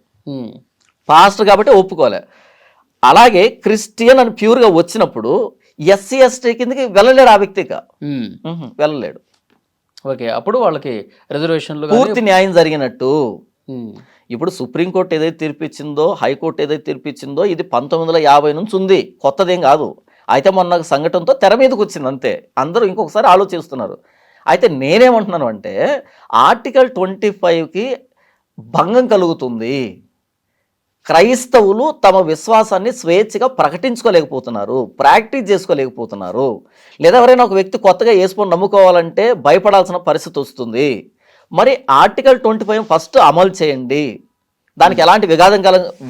పాస్టర్ కాబట్టి ఒప్పుకోలే. అలాగే క్రిస్టియన్ అని ప్యూర్గా వచ్చినప్పుడు ఎస్సీ ఎస్టీ కిందకి వెళ్ళలేడు ఆ వ్యక్తిగా, వెళ్ళలేడు. ఓకే, అప్పుడు వాళ్ళకి రిజర్వేషన్లు పూర్తి న్యాయం జరిగినట్టు. ఇప్పుడు సుప్రీంకోర్టు ఏదైతే తీర్పిచ్చిందో, హైకోర్టు ఏదైతే తీర్పిచ్చిందో ఇది 1950 నుంచి ఉంది, కొత్తదేం కాదు. అయితే మొన్న సంఘటనతో తెర మీదకి వచ్చింది అంతే. అందరూ ఇంకొకసారి ఆలోచిస్తున్నారు. అయితే నేనేమంటున్నాను అంటే ఆర్టికల్ 25కి భంగం కలుగుతుంది. క్రైస్తవులు తమ విశ్వాసాన్ని స్వేచ్ఛగా ప్రకటించుకోలేకపోతున్నారు, ప్రాక్టీస్ చేసుకోలేకపోతున్నారు. లేదా ఎవరైనా ఒక వ్యక్తి కొత్తగా యేసుని నమ్ముకోవాలంటే భయపడాల్సిన పరిస్థితి వస్తుంది. మరి ఆర్టికల్ 25 ఫస్ట్ అమలు చేయండి, దానికి ఎలాంటి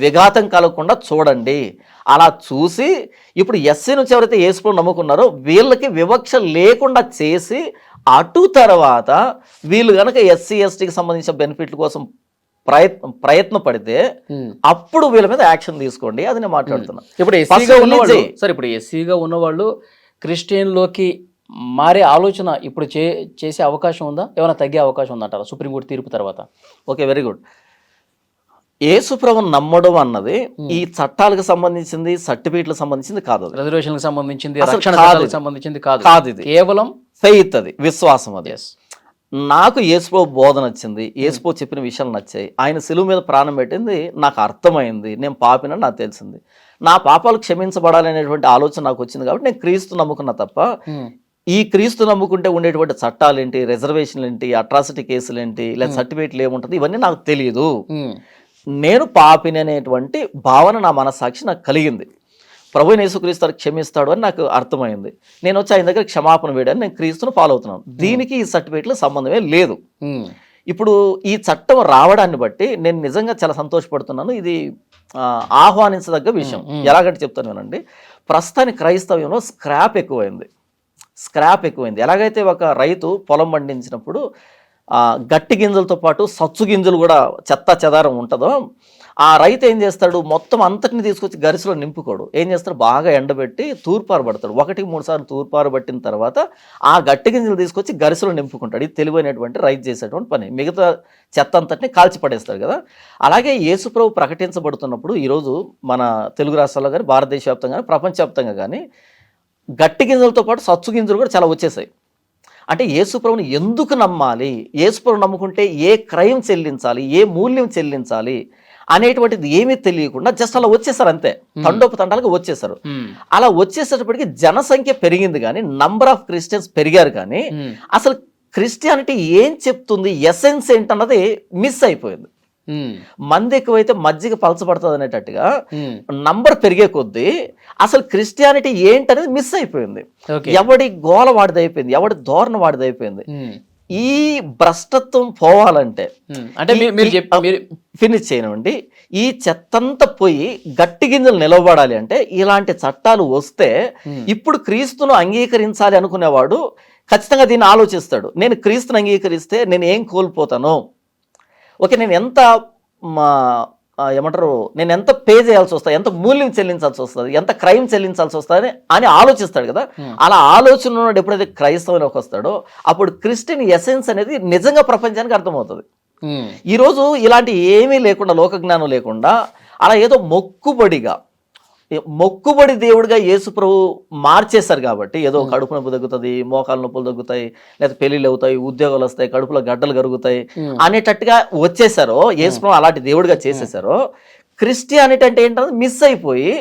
విఘాతం కలగకుండా చూడండి. అలా చూసి ఇప్పుడు ఎస్సీ నుంచి ఎవరైతే యేసుని నమ్ముకున్నారో వీళ్ళకి వివక్ష లేకుండా చేసి అటు తర్వాత వీళ్ళు కనుక ఎస్సీ ఎస్టీకి సంబంధించిన బెనిఫిట్ల కోసం ప్రయత్న పడితే అప్పుడు వీళ్ళ మీద యాక్షన్ తీసుకోండి. అది నేను మాట్లాడుతున్నా. ఇప్పుడు ఎస్సీగా ఉన్నవాళ్ళు సార్, ఇప్పుడు ఎస్సీగా ఉన్నవాళ్ళు క్రిస్టియన్లోకి మారే ఆలోచన ఇప్పుడు చేసే అవకాశం ఉందా? ఏమైనా తగ్గే అవకాశం ఉందంటారా సుప్రీంకోర్టు తీర్పు తర్వాత? Okay, very good. యేసుప్రభుని నమ్మడం అన్నది ఈ చట్టాలకు సంబంధించింది, సర్టిఫికేట్లకు సంబంధించింది కాదు. రిజర్వేషన్లకు సంబంధించింది, అసలు రక్షణ కాదు. చట్టాలకు సంబంధించింది కాదు. ఇది కేవలం ఫెయిత్, అది విశ్వాసం. అది నాకు యేసుప్రభు బోధన నచ్చింది, యేసుప్రభు చెప్పిన విషయాలు నచ్చాయి. ఆయన సిలువ మీద ప్రాణం పెట్టింది నాకు అర్థమైంది, నేను పాపినని నాకు తెలిసింది. నా పాపాలు క్షమించబడాలనేటువంటి ఆలోచన నాకు వచ్చింది కాబట్టి నేను క్రీస్తు నమ్ముకున్నా తప్ప ఈ క్రీస్తు నమ్ముకుంటే ఉండేటువంటి చట్టాలు ఏంటి, రిజర్వేషన్లు ఏంటి, అట్రాసిటీ కేసులు ఏంటి, లేదా సర్టిఫికేట్లు ఏముంటుంది, ఇవన్నీ నాకు తెలియదు. నేను పాపిని అనేటువంటి భావన నా మనస్సాక్షి నాకు కలిగింది. ప్రభువైన యేసుక్రీస్తు క్షమిస్తాడు అని నాకు అర్థమైంది. నేను వచ్చి ఆయన దగ్గర క్షమాపణ వేయడానికి నేను క్రీస్తును ఫాలో అవుతున్నాను. దీనికి ఈ సర్టిఫికేట్లు సంబంధమే లేదు. ఇప్పుడు ఈ చట్టం రావడాన్ని బట్టి నేను నిజంగా చాలా సంతోషపడుతున్నాను. ఇది ఆహ్వానించదగ్గ విషయం. ఎలాగంటే చెప్తాను వినండి. ప్రస్తుతానికి క్రైస్తవ్యంలో స్క్రాప్ ఎక్కువైంది. ఎలాగైతే ఒక రైతు పొలం పండించినప్పుడు గట్టి గింజలతో పాటు సచ్చు గింజలు కూడా చెత్త చెదారం ఉంటుందో, ఆ రైతు ఏం చేస్తాడు, మొత్తం అంతటిని తీసుకొచ్చి గరిసెలో నింపుకోడు. ఏం చేస్తాడు, బాగా ఎండబెట్టి తూర్పారబడతాడు. 1-3 సార్లు తూర్పారబట్టిన తర్వాత ఆ గట్టి గింజలు తీసుకొచ్చి గరిసెలో నింపుకుంటాడు. ఇది తెలివైనటువంటి రైతు చేసేటువంటి పని. మిగతా చెత్త అంతటిని కాల్చి పడేస్తాడు కదా. అలాగే యేసుప్రభు ప్రకటించబడుతున్నప్పుడు ఈరోజు మన తెలుగు రాష్ట్రాల్లో కానీ, భారతదేశ వ్యాప్తంగా కానీ, ప్రపంచవ్యాప్తంగా కానీ గట్టి గింజలతో పాటు సచ్చు గింజలు కూడా చాలా వచ్చేసాయి. అంటే యేసుప్రభుని ఎందుకు నమ్మాలి, యేసుప్రభుని నమ్ముకుంటే ఏ క్రైమ్ చెల్లించాలి, ఏ మూల్యం చెల్లించాలి అనేటువంటిది ఏమీ తెలియకుండా జస్ట్ అలా వచ్చేసారు అంతే. తండోపతండాలుగా వచ్చేసారు. అలా వచ్చేసేటప్పటికి జనసంఖ్య పెరిగింది కానీ నంబర్ ఆఫ్ క్రిస్టియన్స్ పెరిగారు కానీ అసలు క్రిస్టియానిటీ ఏం చెప్తుంది, ఎసెన్స్ ఏంటన్నది మిస్ అయిపోయింది. మంది ఎక్కువైతే మజ్జిగ పలచబడుతుంది అనేటట్టుగా నంబర్ పెరిగే కొద్దీ అసలు క్రిస్టియానిటీ ఏంటనేది మిస్ అయిపోయింది. ఎవడి గోల వాడిది అయిపోయింది, ఎవడి ధోరణ వాడిది అయిపోయింది. ఈ భ్రష్టత్వం పోవాలంటే ఫినిష్ చేయనివ్వండి, ఈ చెత్తంతా పోయి గట్టి గింజలు నిలవబడాలి అంటే ఇలాంటి చట్టాలు వస్తే ఇప్పుడు క్రీస్తును అంగీకరించాలి అనుకునేవాడు ఖచ్చితంగా దీన్ని ఆలోచిస్తాడు. నేను క్రీస్తును అంగీకరిస్తే నేను ఏం కోల్పోతాను, ఓకే నేను ఎంత నేను ఎంత పే చేయాల్సి వస్తుంది, ఎంత మూల్యం చెల్లించాల్సి వస్తుంది, ఎంత క్రైమ్ చెల్లించాల్సి వస్తుంది అని ఆలోచిస్తాడు కదా. అలా ఆలోచన ఉన్నాడు. ఎప్పుడైతే క్రైస్తవులోకి వస్తాడో అప్పుడు క్రిస్టియన్ ఎసెన్స్ అనేది నిజంగా ప్రపంచానికి అర్థమవుతుంది. ఈరోజు ఇలాంటి ఏమీ లేకుండా, లోక జ్ఞానం లేకుండా అలా ఏదో మొక్కుబడి దేవుడిగా యేసు ప్రభు మార్చేశారు కాబట్టి ఏదో కడుపు నొప్పి తగ్గుతుంది, మోకాలు నొప్పులు తగ్గుతాయి, లేదా పెళ్లిళ్ళు అవుతాయి, ఉద్యోగాలు వస్తాయి, కడుపులో గడ్డలు కరుగుతాయి అనేటట్టుగా వచ్చేసారో, యేసు ప్రభు అలాంటి దేవుడిగా చేసేసారో, క్రిస్టియానిటీ అంటే ఏంటంటే మిస్ అయిపోయి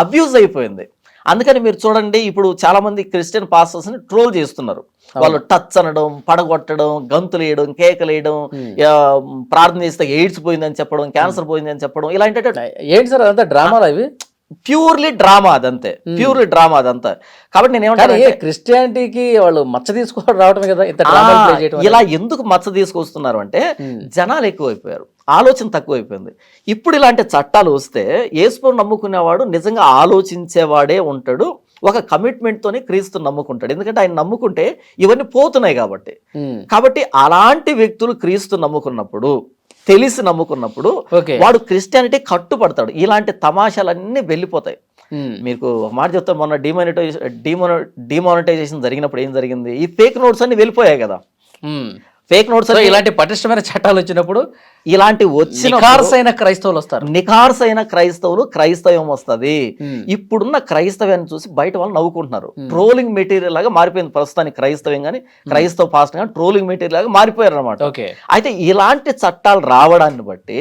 అబ్యూజ్ అయిపోయింది. అందుకని మీరు చూడండి, ఇప్పుడు చాలా మంది క్రిస్టియన్ పాస్టర్స్ ని ట్రోల్ చేస్తున్నారు. వాళ్ళు టచ్ అనడం, పడగొట్టడం, గంతులు వేయడం, కేకలు వేయడం, ప్రార్థన చేస్తే ఎయిడ్స్ పోయిందని చెప్పడం, క్యాన్సర్ పోయిందని చెప్పడం, ఇలాంటి ఏంటి సార్ అదంతా డ్రామాలు అవి? ప్యూర్లీ డ్రామా అదంతే, కాబట్టి నేను ఏమంటాను, క్రిస్టియానిటీకి వాళ్ళు మచ్చ తీసుకొని రావటమే కదా ఇలా ఎందుకు మచ్చ తీసుకొస్తున్నారు అంటే జనాలు ఎక్కువైపోయారు, ఆలోచన తక్కువైపోయింది. ఇప్పుడు ఇలాంటి చట్టాలు వస్తే యేసుని నమ్ముకునేవాడు నిజంగా ఆలోచించేవాడే ఉంటాడు, ఒక కమిట్మెంట్ తోనే క్రీస్తుని నమ్ముకుంటాడు. ఎందుకంటే ఆయన నమ్ముకుంటే ఇవన్నీ పోతున్నాయి కాబట్టి అలాంటి వ్యక్తులు క్రీస్తు నమ్ముకున్నప్పుడు, తెలిసి నమ్ముకున్నప్పుడు వాడు క్రిస్టియానిటీ కట్టుపడతాడు. ఇలాంటి తమాషాలన్నీ వెళ్ళిపోతాయి. మీకు ఒక మాట చెప్తాను, మొన్న డిమానిటైజేషన్ జరిగినప్పుడు ఏం జరిగింది, ఈ ఫేక్ నోట్స్ అన్ని వెళ్ళిపోయాయి కదా. ఫేక్ నోట్స్, ఇలాంటి పటిష్టమైన చట్టాలు వచ్చినప్పుడు ఇలాంటి వచ్చిన నిఖార్సైన క్రైస్తవులు వస్తారు. నిఖార్సైన క్రైస్తవ్యం వస్తుంది. ఇప్పుడున్న క్రైస్తవ్యాన్ని చూసి బయట వాళ్ళు నవ్వుకుంటున్నారు. ట్రోలింగ్ మెటీరియల్ లాగా మారిపోయింది ప్రస్తుతానికి క్రైస్తవ్యం కానీ, క్రైస్తవ పాస్ట్ కానీ ట్రోలింగ్ మెటీరియల్ లాగా మారిపోయారు అనమాట. అయితే ఇలాంటి చట్టాలు రావడాన్ని బట్టి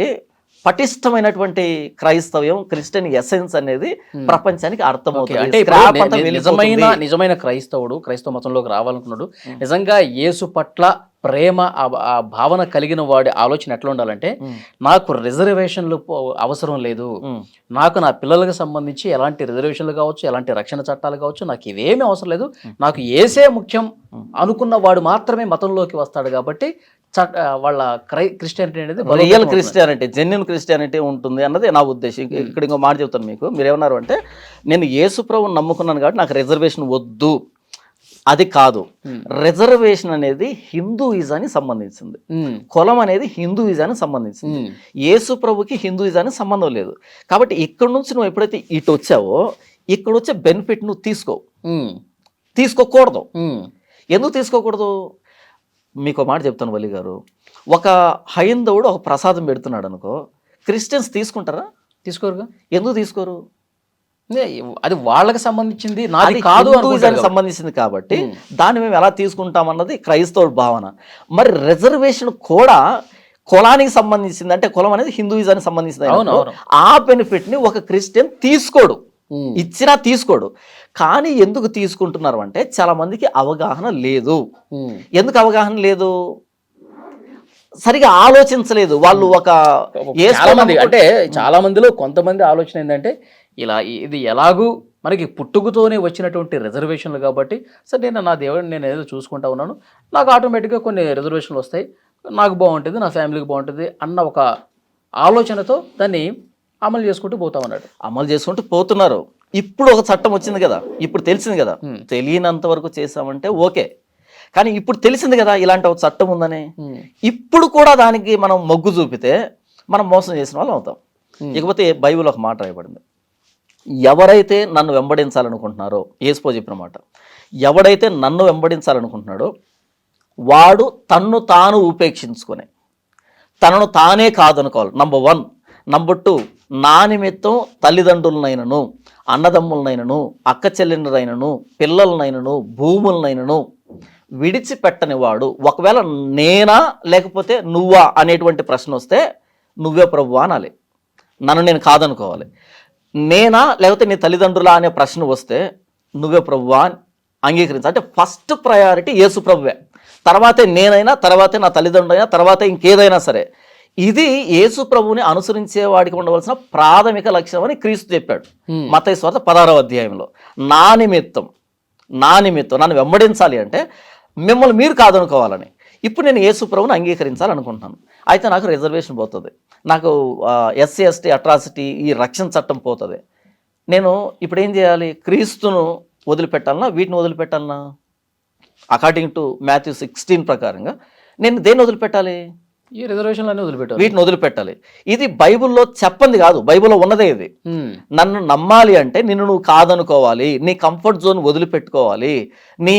పటిష్టమైనటువంటి క్రైస్తవ్యం, క్రిస్టియన్ ఎసెన్స్ అనేది ప్రపంచానికి అంటే అర్థమవుతుంది. ఇప్పుడు స్క్రాప్ అంతా వెళ్ళిపోతుంది. నిజమైన క్రైస్తవ మతంలోకి రావాలనుకున్నాడు, నిజంగా యేసు పట్ల ప్రేమ ఆ భావన కలిగిన వాడి ఆలోచన ఎట్లా ఉండాలంటే, నాకు రిజర్వేషన్లు అవసరం లేదు, నాకు నా పిల్లలకు సంబంధించి ఎలాంటి రిజర్వేషన్లు కావచ్చు, ఎలాంటి రక్షణ చట్టాలు కావచ్చు, నాకు ఇవేమీ అవసరం లేదు, నాకు యేసే ముఖ్యం అనుకున్న వాడు మాత్రమే మతంలోకి వస్తాడు. కాబట్టి వాళ్ళ క్రిస్టియానిటీ అనేది రియల్ క్రిస్టియానిటీ, జెన్యున్ క్రిస్టియానిటీ ఉంటుంది అన్నది నా ఉద్దేశం. ఇక్కడ ఇంకో మాట చెప్తాను మీకు. మీరు ఏమన్నారు అంటే, నేను యేసు ప్రభువుని నమ్ముకున్నాను కాబట్టి నాకు రిజర్వేషన్ వద్దు, అది కాదు. రిజర్వేషన్ అనేది హిందూయిజానికి సంబంధించింది, కులం అనేది హిందూయిజానికి సంబంధించింది. యేసు ప్రభుకి హిందూయిజానికి సంబంధం లేదు. కాబట్టి ఇక్కడ నుంచి నువ్వు ఎప్పుడైతే ఇటు వచ్చావో, ఇక్కడ వచ్చే బెనిఫిట్ నువ్వు తీసుకోకూడదు. ఎందుకు తీసుకోకూడదు? మీకు మాట చెప్తాను వలి గారు. ఒక హైందవుడు ఒక ప్రసాదం పెడుతున్నాడు అనుకో, క్రిస్టియన్స్ తీసుకుంటారా? తీసుకోరుగా. ఎందుకు తీసుకోరు? అది వాళ్ళకి సంబంధించింది, నాది కాదు, సంబంధించింది. కాబట్టి దాన్ని మేము ఎలా తీసుకుంటామన్నది క్రైస్తవ భావన. మరి రిజర్వేషన్ కూడా కులానికి సంబంధించింది, అంటే కులం అనేది హిందూయిజానికి సంబంధించింది. ఆ బెనిఫిట్ ని ఒక క్రిస్టియన్ తీసుకోడు, ఇచ్చినా తీసుకోడు. కానీ ఎందుకు తీసుకుంటున్నారు అంటే, చాలా మందికి అవగాహన లేదు. ఎందుకు అవగాహన లేదు? సరిగా ఆలోచించలేదు వాళ్ళు. అంటే చాలా మందిలో కొంతమంది ఆలోచన ఏంటంటే, ఇది ఎలాగూ మనకి పుట్టుకతోనే వచ్చినటువంటి రిజర్వేషన్లు కాబట్టి, సరే నేను నా దేవుడిని నేను ఏదో చూసుకుంటా ఉన్నాను, నాకు ఆటోమేటిక్గా కొన్ని రిజర్వేషన్లు వస్తాయి, నాకు బాగుంటుంది, నా ఫ్యామిలీకి బాగుంటుంది అన్న ఒక ఆలోచనతో దాన్ని అమలు చేసుకుంటూ పోతా ఉన్నాడు. అమలు చేసుకుంటూ పోతున్నారు. ఇప్పుడు ఒక చట్టం వచ్చింది కదా, ఇప్పుడు తెలిసింది కదా. తెలియనంత వరకు చేసామంటే ఓకే, కానీ ఇప్పుడు తెలిసింది కదా ఇలాంటి ఒక చట్టం ఉందని. ఇప్పుడు కూడా దానికి మనం మొగ్గు చూపితే మనం మోసం చేసిన వాళ్ళు అవుతాం. ఇకపోతే బైబిల్ ఒక మాట రాయబడింది, ఎవరైతే నన్ను వెంబడించాలనుకుంటున్నారో, యేసు చెప్పిన మాట, ఎవడైతే నన్ను వెంబడించాలనుకుంటున్నాడో వాడు తన్ను తాను ఉపేక్షించుకొని తనను తానే కాదనుకోవాలి. నంబర్ 1. నంబర్ 2, నా నిమిత్తం తల్లిదండ్రులనైనను, అన్నదమ్ములనైనను, అక్క చెల్లెళ్ళనైనను, పిల్లలనైనను, భూములనైనను విడిచిపెట్టని వాడు, ఒకవేళ నేనా లేకపోతే నువ్వా అనేటువంటి ప్రశ్న వస్తే నువ్వే ప్రభువా అనాలి, నన్ను నేను కాదనుకోవాలి. నేనా లేకపోతే నీ తల్లిదండ్రులా అనే ప్రశ్న వస్తే నువ్వే ప్రభువా అంగీకరించాలి. అంటే ఫస్ట్ ప్రయారిటీ యేసు ప్రభువే, తర్వాతే నేనైనా, తర్వాతే నా తల్లిదండ్రులైనా, తర్వాతే ఇంకేదైనా సరే. ఇది యేసు ప్రభువుని అనుసరించే వాడికి ఉండవలసిన ప్రాథమిక లక్ష్యం అని క్రీస్తు చెప్పాడు మత్తయి సువార్త 16వ అధ్యాయంలో. నా నిమిత్తం నన్ను వెంబడించాలి అంటే మిమ్మల్ని మీరు కాదనుకోవాలని. ఇప్పుడు నేను యేసు ప్రభువుని అంగీకరించాలనుకుంటున్నాను, అయితే నాకు రిజర్వేషన్ పోతుంది, నాకు SC ST అట్రాసిటీ ఈ రక్షణ చట్టం పోతుంది. నేను ఇప్పుడు ఏం చేయాలి? క్రీస్తును వదిలిపెట్టాలన్నా వీటిని వదిలిపెట్టాలన్నా? అకార్డింగ్ టు Matthew 16 ప్రకారంగా నేను దేన్ని వదిలిపెట్టాలి? ఈ రిజర్వేషన్లన్నీ వదిలిపెట్టాలి, వీటిని వదిలిపెట్టాలి. ఇది బైబిల్లో చెప్పంది కాదు, బైబిల్లో ఉన్నదే ఇది. నన్ను నమ్మాలి అంటే నిన్ను నువ్వు కాదనుకోవాలి, నీ కంఫర్ట్ జోన్ వదిలిపెట్టుకోవాలి, నీ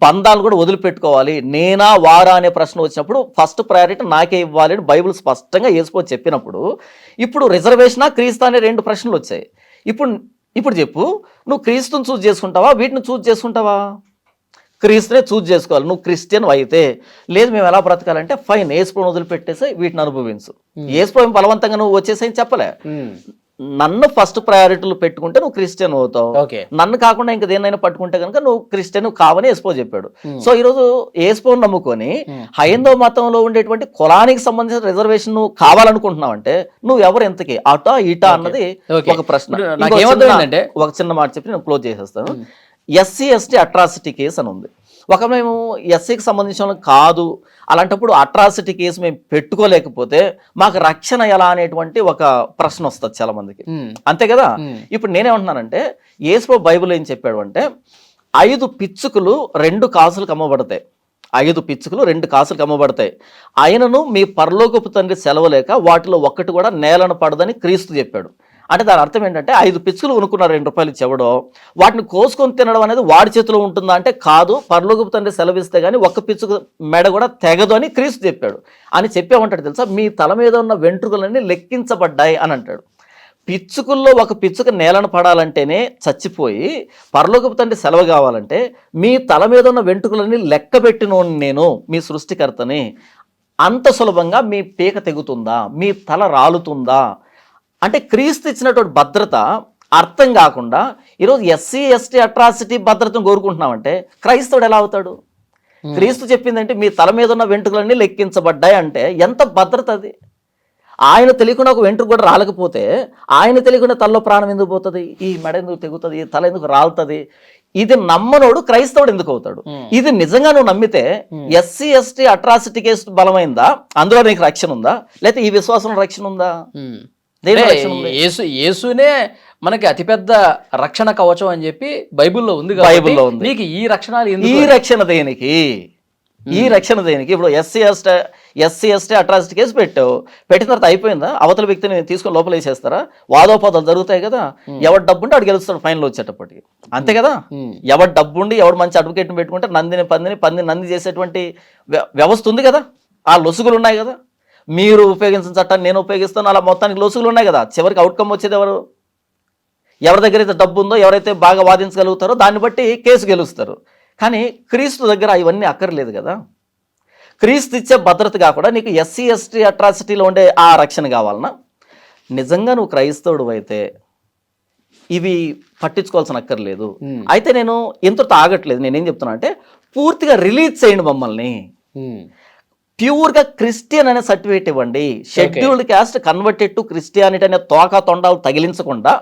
బంధాలు కూడా వదిలిపెట్టుకోవాలి. నేనా వారా అనే ప్రశ్న వచ్చినప్పుడు ఫస్ట్ ప్రయారిటీ నాకే ఇవ్వాలి అని బైబిల్ స్పష్టంగా యేసు చెప్పినప్పుడు, ఇప్పుడు రిజర్వేషనా క్రీస్తు అనే 2 ప్రశ్నలు వచ్చాయి. ఇప్పుడు చెప్పు, నువ్వు క్రీస్తుని చూజ్ చేసుకుంటావా, వీటిని చూజ్ చేసుకుంటావా? క్రీస్తునే చూజ్ చేసుకోవాలి. నువ్వు క్రిస్టియన్ అయితే. లేదు మేము ఎలా బ్రతకాలంటే ఫైన్, యేసుప్రభుని వదిలిపెట్టేసి వీటిని అనుభవించు. యేసుప్రభుని బలవంతంగా నువ్వు వచ్చేసాయని చెప్పలే. నన్ను ఫస్ట్ ప్రయారిటీలు పెట్టుకుంటే నువ్వు క్రిస్టియన్ అవుతావు, నన్ను కాకుండా ఇంకా దేన్నైనా పట్టుకుంటే కనుక నువ్వు క్రిస్టియన్ కావని యేసుప్రభు చెప్పాడు. సో ఈరోజు యేసుప్రభుని నమ్ముకొని హైందవ మతంలో ఉండేటువంటి కులానికి సంబంధించిన రిజర్వేషన్ నువ్వు కావాలనుకుంటున్నావు అంటే నువ్వు ఎవరు ఎంతకి, అటా ఇటా అన్నది ఒక ప్రశ్న. ఒక చిన్న మాట చెప్పి నేను క్లోజ్ చేసేస్తాను. SC ST అట్రాసిటీ కేసు అని ఉంది. ఒక మేము ఎస్సీకి సంబంధించిన కాదు, అలాంటప్పుడు అట్రాసిటీ కేసు మేము పెట్టుకోలేకపోతే మాకు రక్షణ ఎలా అనేటువంటి ఒక ప్రశ్న వస్తుంది చాలా మందికి, అంతే కదా. ఇప్పుడు నేనేమంటున్నానంటే యేసు బైబిల్ ఏం చెప్పాడు అంటే 5 పిచ్చుకలు 2 కాసులకు అమ్మబడతాయి. 5 పిచ్చుకలు 2 కాసులకు అమ్మబడతాయి. ఆయనను మీ పరలోకపు తండ్రి సెలవలేక వాటిలో ఒక్కటి కూడా నేలను పడదని క్రీస్తు చెప్పాడు. అంటే దాని అర్థం ఏంటంటే 5 పిచ్చుకలు కొనుక్కున్నారు ₹2 ఇచ్చేవడో, వాటిని కోసుకొని తినడం అనేది వాడి చేతిలో ఉంటుందా అంటే కాదు, పరలోకపు తండ్రి సెలవిస్తే కానీ ఒక్క పిచ్చుక మెడ కూడా తెగదు అని క్రీస్తు చెప్పాడు. అని చెప్పేమంటాడు తెలుసా, మీ తల మీద ఉన్న వెంట్రుకలన్నీ లెక్కించబడ్డాయి అని అంటాడు. పిచ్చుకల్లో ఒక పిచ్చుక నేలను పడాలంటేనే చచ్చిపోయి పరలోకపు తండ్రి సెలవు కావాలంటే మీ తల మీద ఉన్న వెంట్రుకలన్నీ లెక్క పెట్టినోని నేను మీ సృష్టికర్తని అంత సులభంగా మీ పీక తెగుతుందా, మీ తల రాలుతుందా అంటే క్రీస్తు ఇచ్చినటువంటి భద్రత అర్థం కాకుండా ఈరోజు ఎస్సీ ఎస్టీ అట్రాసిటీ భద్రతను కోరుకుంటున్నామంటే క్రైస్తవుడు ఎలా అవుతాడు? క్రీస్తు చెప్పిందంటే మీ తల మీద ఉన్న వెంట్రుకలన్నీ లెక్కించబడ్డాయి అంటే ఎంత భద్రత అది? ఆయన తెలియకుండా ఒక వెంట్రుక కూడా రాలేకపోతే ఆయన తెలియకుండా తలలో ప్రాణం ఎందుకు పోతుంది, ఈ మెడ ఎందుకు తెగుతుంది, ఈ తల ఎందుకు రాలుతుంది? ఇది నమ్మనోడు క్రైస్తవుడు ఎందుకు అవుతాడు? ఇది నిజంగా నువ్వు నమ్మితే ఎస్సీ ఎస్టీ అట్రాసిటీ కేసు బలమైందా, అందులో నీకు రక్షణ ఉందా, లేకపోతే ఈ విశ్వాసంలో రక్షణ ఉందా? యేసునే మనకి అతిపెద్ద రక్షణ కవచం అని చెప్పి బైబిల్లో ఉంది. బైబిల్లో ఉంది. నీకు ఈ రక్షణ ఈ రక్షణ దేనికి? ఈ రక్షణ దేనికి? ఇప్పుడు ఎస్సీ ఎస్టీ అట్రాసిటీ కేసు పెట్టిన తర్వాత అయిపోయిందా? అవతల వ్యక్తిని తీసుకొని లోపల వేసేస్తారా? వాదోపాదాలు జరుగుతాయి కదా. ఎవరు డబ్బు ఉంటే వాడు గెలుస్తాడు ఫైనల్ వచ్చేటప్పటికి, అంతే కదా. ఎవరు డబ్బు ఉండి ఎవడు మంచి అడ్వకేట్ని పెట్టుకుంటే పందిని నంది చేసేటువంటి వ్యవస్థ ఉంది కదా. ఆ లొసుగులు ఉన్నాయి కదా. మీరు ఉపయోగించిన చట్టాన్ని నేను ఉపయోగిస్తాను, అలా మొత్తానికి లొసుగులు ఉన్నాయి కదా. చివరికి అవుట్కమ్ వచ్చేది ఎవరి దగ్గర అయితే డబ్బు ఉందో, ఎవరైతే బాగా వాదించగలుగుతారో దాన్ని బట్టి కేసు గెలుస్తారు. కానీ క్రీస్తు దగ్గర ఇవన్నీ అక్కర్లేదు కదా. క్రీస్తు ఇచ్చే భద్రత కాకుండా నీకు ఎస్సీ ఎస్టీ అట్రాసిటీలో ఉండే ఆ రక్షణ కావాలన్నా, నిజంగా నువ్వు క్రైస్తవుడు అయితే ఇవి పట్టించుకోవాల్సిన అక్కర్లేదు. అయితే నేను ఇంతతో ఆగట్లేదు. నేనేం చెప్తున్నా అంటే పూర్తిగా రిలీజ్ చేయండి మమ్మల్ని. ప్యూర్గా క్రిస్టియన్ అనే సర్టిఫికేట్ ఇవ్వండి. Scheduled caste converted to Christianity అనే తోక తొండాలు తగిలించకుండా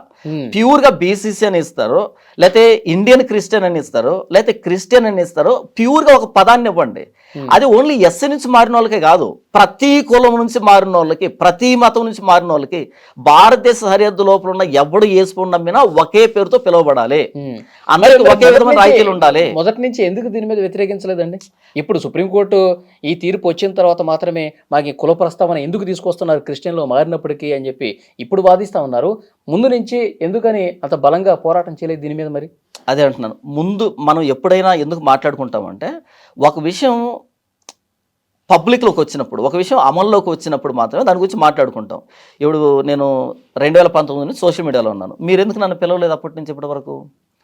ప్యూర్గా బీసీసీ అని ఇస్తారు, లేకపోతే ఇండియన్ క్రిస్టియన్ అని ఇస్తారు, లేకపోతే క్రిస్టియన్ అని ఇస్తారు. ప్యూర్గా ఒక పదాన్ని ఇవ్వండి. అది ఓన్లీ ఎస్సీ నుంచి మారిన వాళ్ళకే కాదు, ప్రతి కులం నుంచి మారిన వాళ్ళకి, ప్రతి మతం నుంచి మారిన వాళ్ళకి, భారతదేశ సరిహద్దు లోపల ఉన్న ఎవడు యేసుని నమ్మినా ఒకే పేరుతో పిలువబడాలి. అందరికీ ఒకే విధమైన రాయితీలు ఉండాలి. మొదటి నుంచి ఎందుకు దీని మీద వ్యతిరేకించలేదండి? ఇప్పుడు సుప్రీంకోర్టు ఈ తీర్పు వచ్చిన తర్వాత మాత్రమే మాకు కుల ప్రస్తావన ఎందుకు తీసుకొస్తున్నారు క్రిస్టియన్లో మారినప్పటికీ అని చెప్పి ఇప్పుడు వాదిస్తా ఉన్నారు. ముందు నుంచి ఎందుకని అంత బలంగా పోరాటం చేయలేదు దీని మీద? మరి అదే అంటున్నాను. ముందు మనం ఎప్పుడైనా ఎందుకు మాట్లాడుకుంటామంటే, ఒక విషయం పబ్లిక్లోకి వచ్చినప్పుడు, ఒక విషయం అమల్లోకి వచ్చినప్పుడు మాత్రమే దాని గురించి మాట్లాడుకుంటాం. ఇప్పుడు నేను 2019 నుంచి సోషల్ మీడియాలో ఉన్నాను. మీరు ఎందుకు నన్ను పిలవలేదు అప్పటి నుంచి ఇప్పటి వరకు?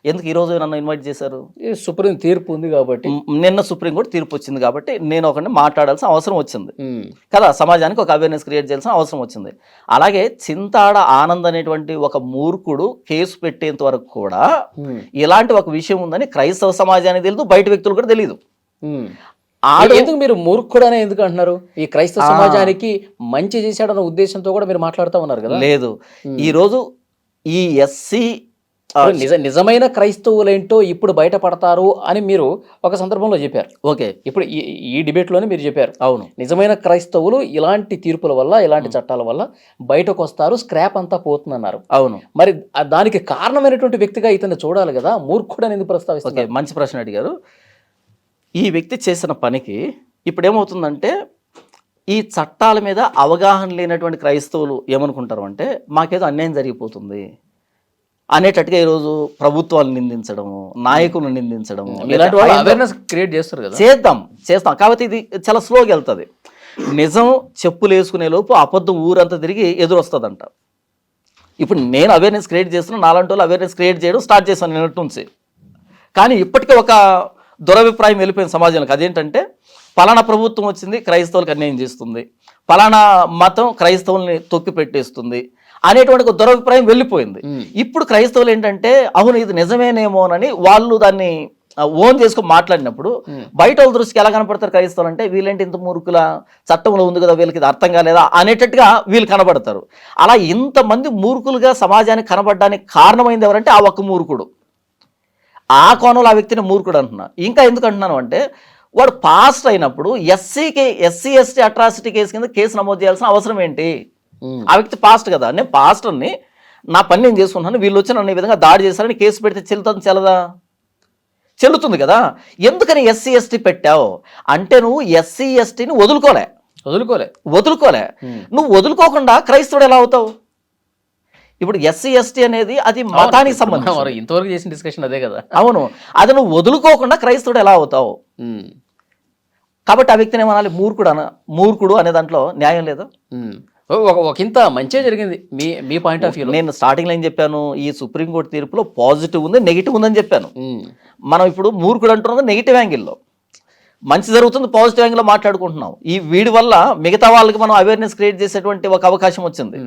ఎందుకు ఈరోజు నన్ను ఇన్వైట్ చేశారు? సుప్రీం తీర్పు ఉంది కాబట్టి, నిన్న సుప్రీంకోర్టు తీర్పు వచ్చింది కాబట్టి నేను ఒకరిని మాట్లాడాల్సిన అవసరం వచ్చింది కదా. సమాజానికి ఒక అవేర్నెస్ క్రియేట్ చేయాల్సిన అవసరం వచ్చింది. అలాగే చింతాడ ఆనంద్ అనేటువంటి ఒక మూర్ఖుడు కేసు పెట్టేంత వరకు కూడా ఇలాంటి ఒక విషయం ఉందని క్రైస్తవ సమాజానికి తెలియదు, బయట వ్యక్తులు కూడా తెలియదు. ఎందుకు మీరు మూర్ఖుడు అనే ఎందుకు అంటున్నారు? ఈ క్రైస్తవ సమాజానికి మంచి చేశాడన్న ఉద్దేశంతో కూడా మీరు మాట్లాడుతూ ఉన్నారు కదా. లేదు, ఈరోజు ఈ ఎస్సీ నిజమైన క్రైస్తవులేంటో ఇప్పుడు బయటపడతారు అని మీరు ఒక సందర్భంలో చెప్పారు. ఓకే, ఇప్పుడు ఈ డిబేట్లోనే మీరు చెప్పారు. అవును, నిజమైన క్రైస్తవులు ఇలాంటి తీర్పుల వల్ల, ఇలాంటి చట్టాల వల్ల బయటకు వస్తారు, స్క్రాప్ అంతా పోతుందన్నారు. అవును, మరి దానికి కారణమైనటువంటి వ్యక్తిగా ఇతన్ని చూడాలి కదా. మూర్ఖుడని ఎందుకు ప్రస్తావిస్తారు? ఓకే, మంచి ప్రశ్న అడిగారు. ఈ వ్యక్తి చేసిన పనికి ఇప్పుడు ఏమవుతుందంటే, ఈ చట్టాల మీద అవగాహన లేనటువంటి క్రైస్తవులు ఏమనుకుంటారు అంటే, మాకేదో అన్యాయం జరిగిపోతుంది అనేటట్టుగా ఈరోజు ప్రభుత్వాలు నిందించడము, నాయకులను నిందించడము, అవేర్నెస్ క్రియేట్ చేస్తారు కదా. చేస్తాం కాబట్టి ఇది చాలా స్లోగా వెళ్తుంది. నిజం చెప్పులు వేసుకునే లోపు అబద్ధం ఊరంతా తిరిగి ఎదురొస్తుందంట. ఇప్పుడు నేను అవేర్నెస్ క్రియేట్ చేస్తున్నా, నాలాంటి వాళ్ళు అవేర్నెస్ క్రియేట్ చేయడం స్టార్ట్ చేస్తాను నిన్నటి నుంచి. కానీ ఇప్పటికే ఒక దురభిప్రాయం వెళ్ళిపోయిన సమాజంలోకి. అదేంటంటే, పలానా ప్రభుత్వం వచ్చింది క్రైస్తవులకు అన్యాయం చేస్తుంది, పలానా మతం క్రైస్తవుల్ని తొక్కి పెట్టేస్తుంది అనేటువంటి ఒక దురభిప్రాయం వెళ్ళిపోయింది. ఇప్పుడు క్రైస్తవులు ఏంటంటే, అవును ఇది నిజమేనేమోనని వాళ్ళు దాన్ని ఓన్ చేసుకొని మాట్లాడినప్పుడు బయట వాళ్ళ దృష్టికి ఎలా కనపడతారు క్రైస్తవులు అంటే, వీళ్ళేంటి ఇంత మూర్ఖుల, చట్టంలో ఉంది కదా వీళ్ళకి ఇది అర్థం కాలేదా అనేటట్టుగా వీళ్ళు కనబడతారు. అలా ఇంతమంది మూర్ఖులుగా సమాజానికి కనబడడానికి కారణమైంది ఎవరంటే ఆ ఒక్క మూర్ఖుడు. ఆ కోణంలో ఆ వ్యక్తిని మూర్ఖుడు అంటున్నా. ఇంకా ఎందుకు అంటున్నాను అంటే, వాడు పాస్ట్ అయినప్పుడు ఎస్సీ ఎస్టీ అట్రాసిటీ కేసు కింద కేసు నమోదు చేయాల్సిన అవసరం ఏంటి? ఆ వ్యక్తి పాస్ట్ కదా. నేను పాస్టర్ని, నా పని నేను చేసుకున్నాను, వీళ్ళు వచ్చి నన్ను ఈ విధంగా దాడి చేశారని కేసు పెడితే చెల్లుతుంది చెల్లదా? చెల్లుతుంది కదా. ఎందుకని ఎస్సీ ఎస్టీ పెట్టావు అంటే, నువ్వు ఎస్సీ ఎస్టీని వదులుకోలే. నువ్వు వదులుకోకుండా క్రైస్తవుడు ఎలా అవుతావు? ఇప్పుడు ఎస్సీ ఎస్టీ అనేది అది మతానికి సంబంధించి ఇంతవరకు చేసిన డిస్కషన్ అదే కదా. అవును, అది నువ్వు వదులుకోకుండా క్రైస్తవుడు ఎలా అవుతావు? కాబట్టి ఆ వ్యక్తిని ఏమనాలి? మూర్ఖుడు అనే దాంట్లో న్యాయం లేదు. ఒకంత మంచిగా జరిగింది మీ పాయింట్ ఆఫ్ వ్యూ. నేను స్టార్టింగ్లో ఏం చెప్పాను? ఈ సుప్రీంకోర్టు తీర్పులో పాజిటివ్ ఉంది, నెగిటివ్ ఉందని చెప్పాను. మనం ఇప్పుడు మూర్ఖుడు అంటున్నది నెగిటివ్ యాంగిల్లో. మంచి జరుగుతుంది, పాజిటివ్ యాంగిల్లో మాట్లాడుకుంటున్నాం. ఈ వీడి వల్ల మిగతా వాళ్ళకి మనం అవేర్నెస్ క్రియేట్ చేసేటువంటి ఒక అవకాశం వచ్చింది.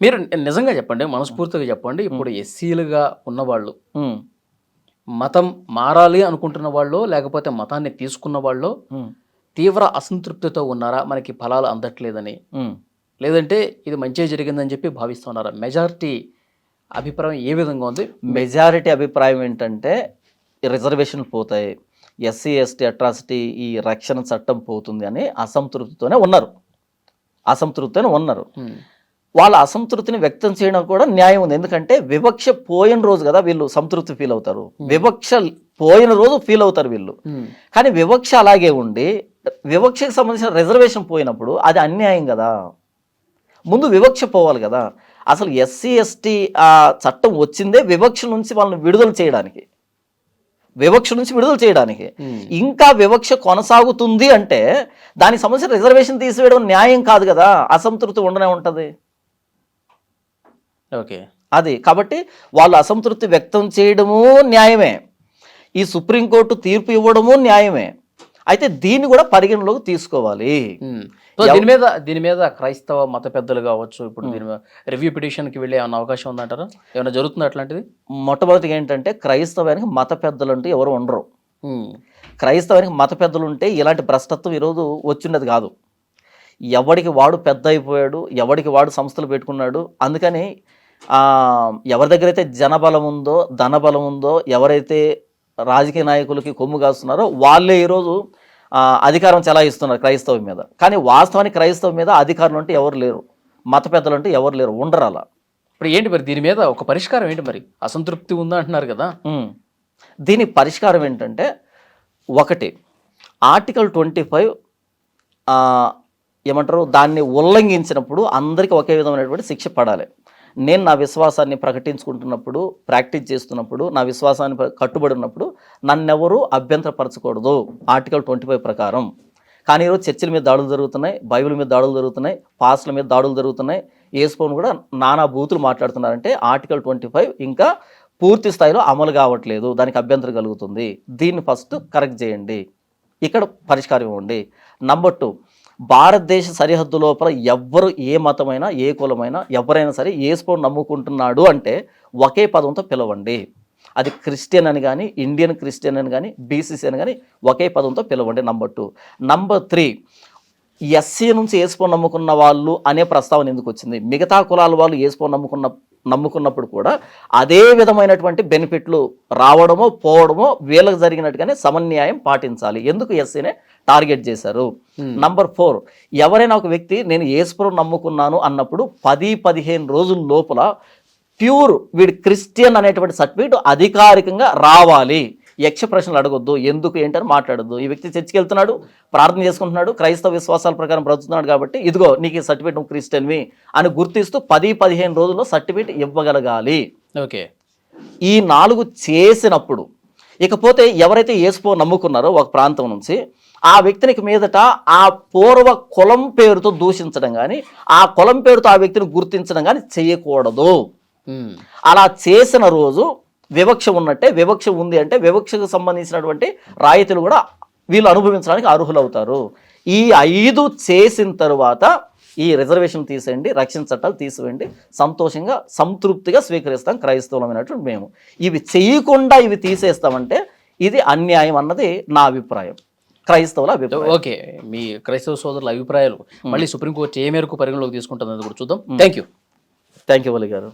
మీరు నిజంగా చెప్పండి, మనస్ఫూర్తిగా చెప్పండి, ఇప్పుడు ఎస్సీలుగా ఉన్నవాళ్ళు మతం మారాలి అనుకుంటున్న వాళ్ళు లేకపోతే మతాన్ని తీసుకున్న వాళ్ళు తీవ్ర అసంతృప్తితో ఉన్నారా, మనకి ఫలాలు అందట్లేదని, లేదంటే ఇది మంచిగా జరిగిందని చెప్పి భావిస్తున్నారా? మెజారిటీ అభిప్రాయం ఏ విధంగా ఉంది? మెజారిటీ అభిప్రాయం ఏంటంటే రిజర్వేషన్లు పోతాయి, ఎస్సీ ఎస్టీ అట్రాసిటీ ఈ రక్షణ చట్టం పోతుంది అని అసంతృప్తితోనే ఉన్నారు. వాళ్ళ అసంతృప్తిని వ్యక్తం చేయడం కూడా న్యాయం ఉంది. ఎందుకంటే వివక్ష పోయిన రోజు కదా వీళ్ళు సంతృప్తి ఫీల్ అవుతారు, వివక్ష పోయిన రోజు ఫీల్ అవుతారు వీళ్ళు. కానీ వివక్ష అలాగే ఉండి వివక్షకు సంబంధించిన రిజర్వేషన్ పోయినప్పుడు అది అన్యాయం కదా. ముందు వివక్ష పోవాలి కదా. అసలు ఎస్సీ ఎస్టీ ఆ చట్టం వచ్చిందే వివక్ష నుంచి వాళ్ళని విడుదల చేయడానికి. ఇంకా వివక్ష కొనసాగుతుంది అంటే దానికి సంబంధించిన రిజర్వేషన్ తీసివేయడం న్యాయం కాదు కదా. అసంతృప్తి ఉండనే ఉంటది. ఓకే, అది కాబట్టి వాళ్ళు అసంతృప్తి వ్యక్తం చేయడము న్యాయమే, ఈ సుప్రీంకోర్టు తీర్పు ఇవ్వడము న్యాయమే. అయితే దీన్ని కూడా పరిగణలోకి తీసుకోవాలి. దీని మీద క్రైస్తవ మత పెద్దలు కావచ్చు, ఇప్పుడు దీని మీద రివ్యూ పిటిషన్కి వెళ్ళే ఏమైనా అవకాశం ఉందంటారా? ఏమైనా జరుగుతుంది అట్లాంటిది? మొట్టమొదటిగా ఏంటంటే క్రైస్తవానికి మత పెద్దలు అంటూ ఎవరు ఉండరు. క్రైస్తవానికి మత పెద్దలు ఉంటే ఇలాంటి భ్రష్టత్వం ఈరోజు వచ్చినది కాదు. ఎవడికి వాడు పెద్ద అయిపోయాడు, ఎవడికి వాడు సంస్థలు పెట్టుకున్నాడు. అందుకని ఎవరి దగ్గర అయితే జనబలం ఉందో ధనబలం ఉందో, ఎవరైతే రాజకీయ నాయకులకి కొమ్ము కాస్తున్నారో వాళ్ళే ఈరోజు అధికారం చెలాయిస్తున్నారు క్రైస్తవం మీద. కానీ వాస్తవానికి క్రైస్తవం మీద అధికారులు అంటే ఎవరు లేరు, మత పెద్దలు అంటే ఎవరు లేరు, ఉండరు అలా. ఇప్పుడు ఏంటి మరి దీని మీద ఒక పరిష్కారం ఏంటి? మరి అసంతృప్తి ఉందా అంటున్నారు కదా. దీని పరిష్కారం ఏంటంటే, ఒకటి ఆర్టికల్ 25 ఏమంటారు, దాన్ని ఉల్లంఘించినప్పుడు అందరికీ ఒకే విధమైనటువంటి శిక్ష పడాలి. నేను నా విశ్వాసాన్ని ప్రకటించుకుంటున్నప్పుడు, ప్రాక్టీస్ చేస్తున్నప్పుడు, నా విశ్వాసాన్ని కట్టుబడి ఉన్నప్పుడు నన్నెవరూ అభ్యంతరపరచకూడదు ఆర్టికల్ 25 ప్రకారం. కానీ ఈరోజు చర్చిల మీద దాడులు జరుగుతున్నాయి, బైబిల్ మీద దాడులు జరుగుతున్నాయి, పాస్టర్ల మీద దాడులు జరుగుతున్నాయి, యేసుప్రభువును కూడా నానా బూతులు మాట్లాడుతున్నారంటే ఆర్టికల్ 25 ఇంకా పూర్తి స్థాయిలో అమలు కావట్లేదు, దానికి అభ్యంతరం కలుగుతుంది. దీన్ని ఫస్ట్ కరెక్ట్ చేయండి, ఇక్కడ పరిష్కారం ఇవ్వండి. నంబర్ 2, భారతదేశ సరిహద్దు లోపల ఎవ్వరు ఏ మతమైనా ఏ కులమైనా ఎవరైనా సరే యేసుప్రభువును నమ్ముకుంటున్నాడు అంటే ఒకే పదంతో పిలవండి. అది క్రిస్టియన్ అని కానీ, ఇండియన్ క్రిస్టియన్ అని కానీ, బీసీసీ అని కానీ ఒకే పదంతో పిలవండి. నంబర్ 2. నంబర్ 3, ఎస్సీ నుంచి యేసుప్రభువును నమ్ముకున్న వాళ్ళు అనే ప్రస్తావన ఎందుకు వచ్చింది? మిగతా కులాల వాళ్ళు యేసుప్రభువును నమ్ముకున్నప్పుడు కూడా అదే విధమైనటువంటి బెనిఫిట్లు రావడమో పోవడమో వీళ్ళకి జరిగినట్టుగానే సమన్యాయం పాటించాలి. ఎందుకు ఎస్సీనే టార్గెట్ చేశారు? నంబర్ 4, ఎవరైనా ఒక వ్యక్తి నేను యేసుప్రభువును నమ్ముకున్నాను అన్నప్పుడు 10-15 రోజుల లోపల ప్యూర్ వీడి క్రిస్టియన్ అనేటువంటి సర్టిఫికేట్ అధికారికంగా రావాలి. యక్ష ప్రశ్నలు అడగొద్దు, ఎందుకు ఏంటని మాట్లాడొద్దు. ఈ వ్యక్తి చర్చికి వెళ్తున్నాడు, ప్రార్థన చేసుకుంటున్నాడు, క్రైస్తవ విశ్వాసాల ప్రకారం బ్రతుకుతున్నాడు కాబట్టి ఇదిగో నీకు ఈ సర్టిఫికేట్, నువ్వు క్రిస్టియన్వి అని గుర్తిస్తూ 10-15 రోజుల్లో సర్టిఫికేట్ ఇవ్వగలగాలి. ఓకే, ఈ 4 చేసినప్పుడు ఇకపోతే ఎవరైతే యేసుప్రభువును నమ్ముకున్నారో ఒక ప్రాంతం నుంచి, ఆ వ్యక్తికి మీదట ఆ పూర్వ కులం పేరుతో దూషించడం కానీ, ఆ కులం పేరుతో ఆ వ్యక్తిని గుర్తించడం కానీ చేయకూడదు. అలా చేసిన రోజు వివక్ష ఉన్నట్టే. వివక్ష ఉంది అంటే వివక్షకు సంబంధించినటువంటి రాయితీలు కూడా వీళ్ళు అనుభవించడానికి అర్హులవుతారు. ఈ 5 చేసిన తరువాత ఈ రిజర్వేషన్ తీసేయండి, రక్షణ చట్టాలు తీసివేయండి, సంతోషంగా సంతృప్తిగా స్వీకరిస్తాం క్రైస్తవులమైనటువంటి మేము. ఇవి చేయకుండా ఇవి తీసేస్తామంటే ఇది అన్యాయం అన్నది నా అభిప్రాయం, క్రైస్తవుల అభిప్రాయం. ఓకే, మీ క్రైస్తవ సోదరుల అభిప్రాయాలు మళ్ళీ సుప్రీంకోర్టు ఏ మేరకు పరిగణలోకి తీసుకుంటుందని కూడా చూద్దాం. థ్యాంక్ యూ వలి గారు.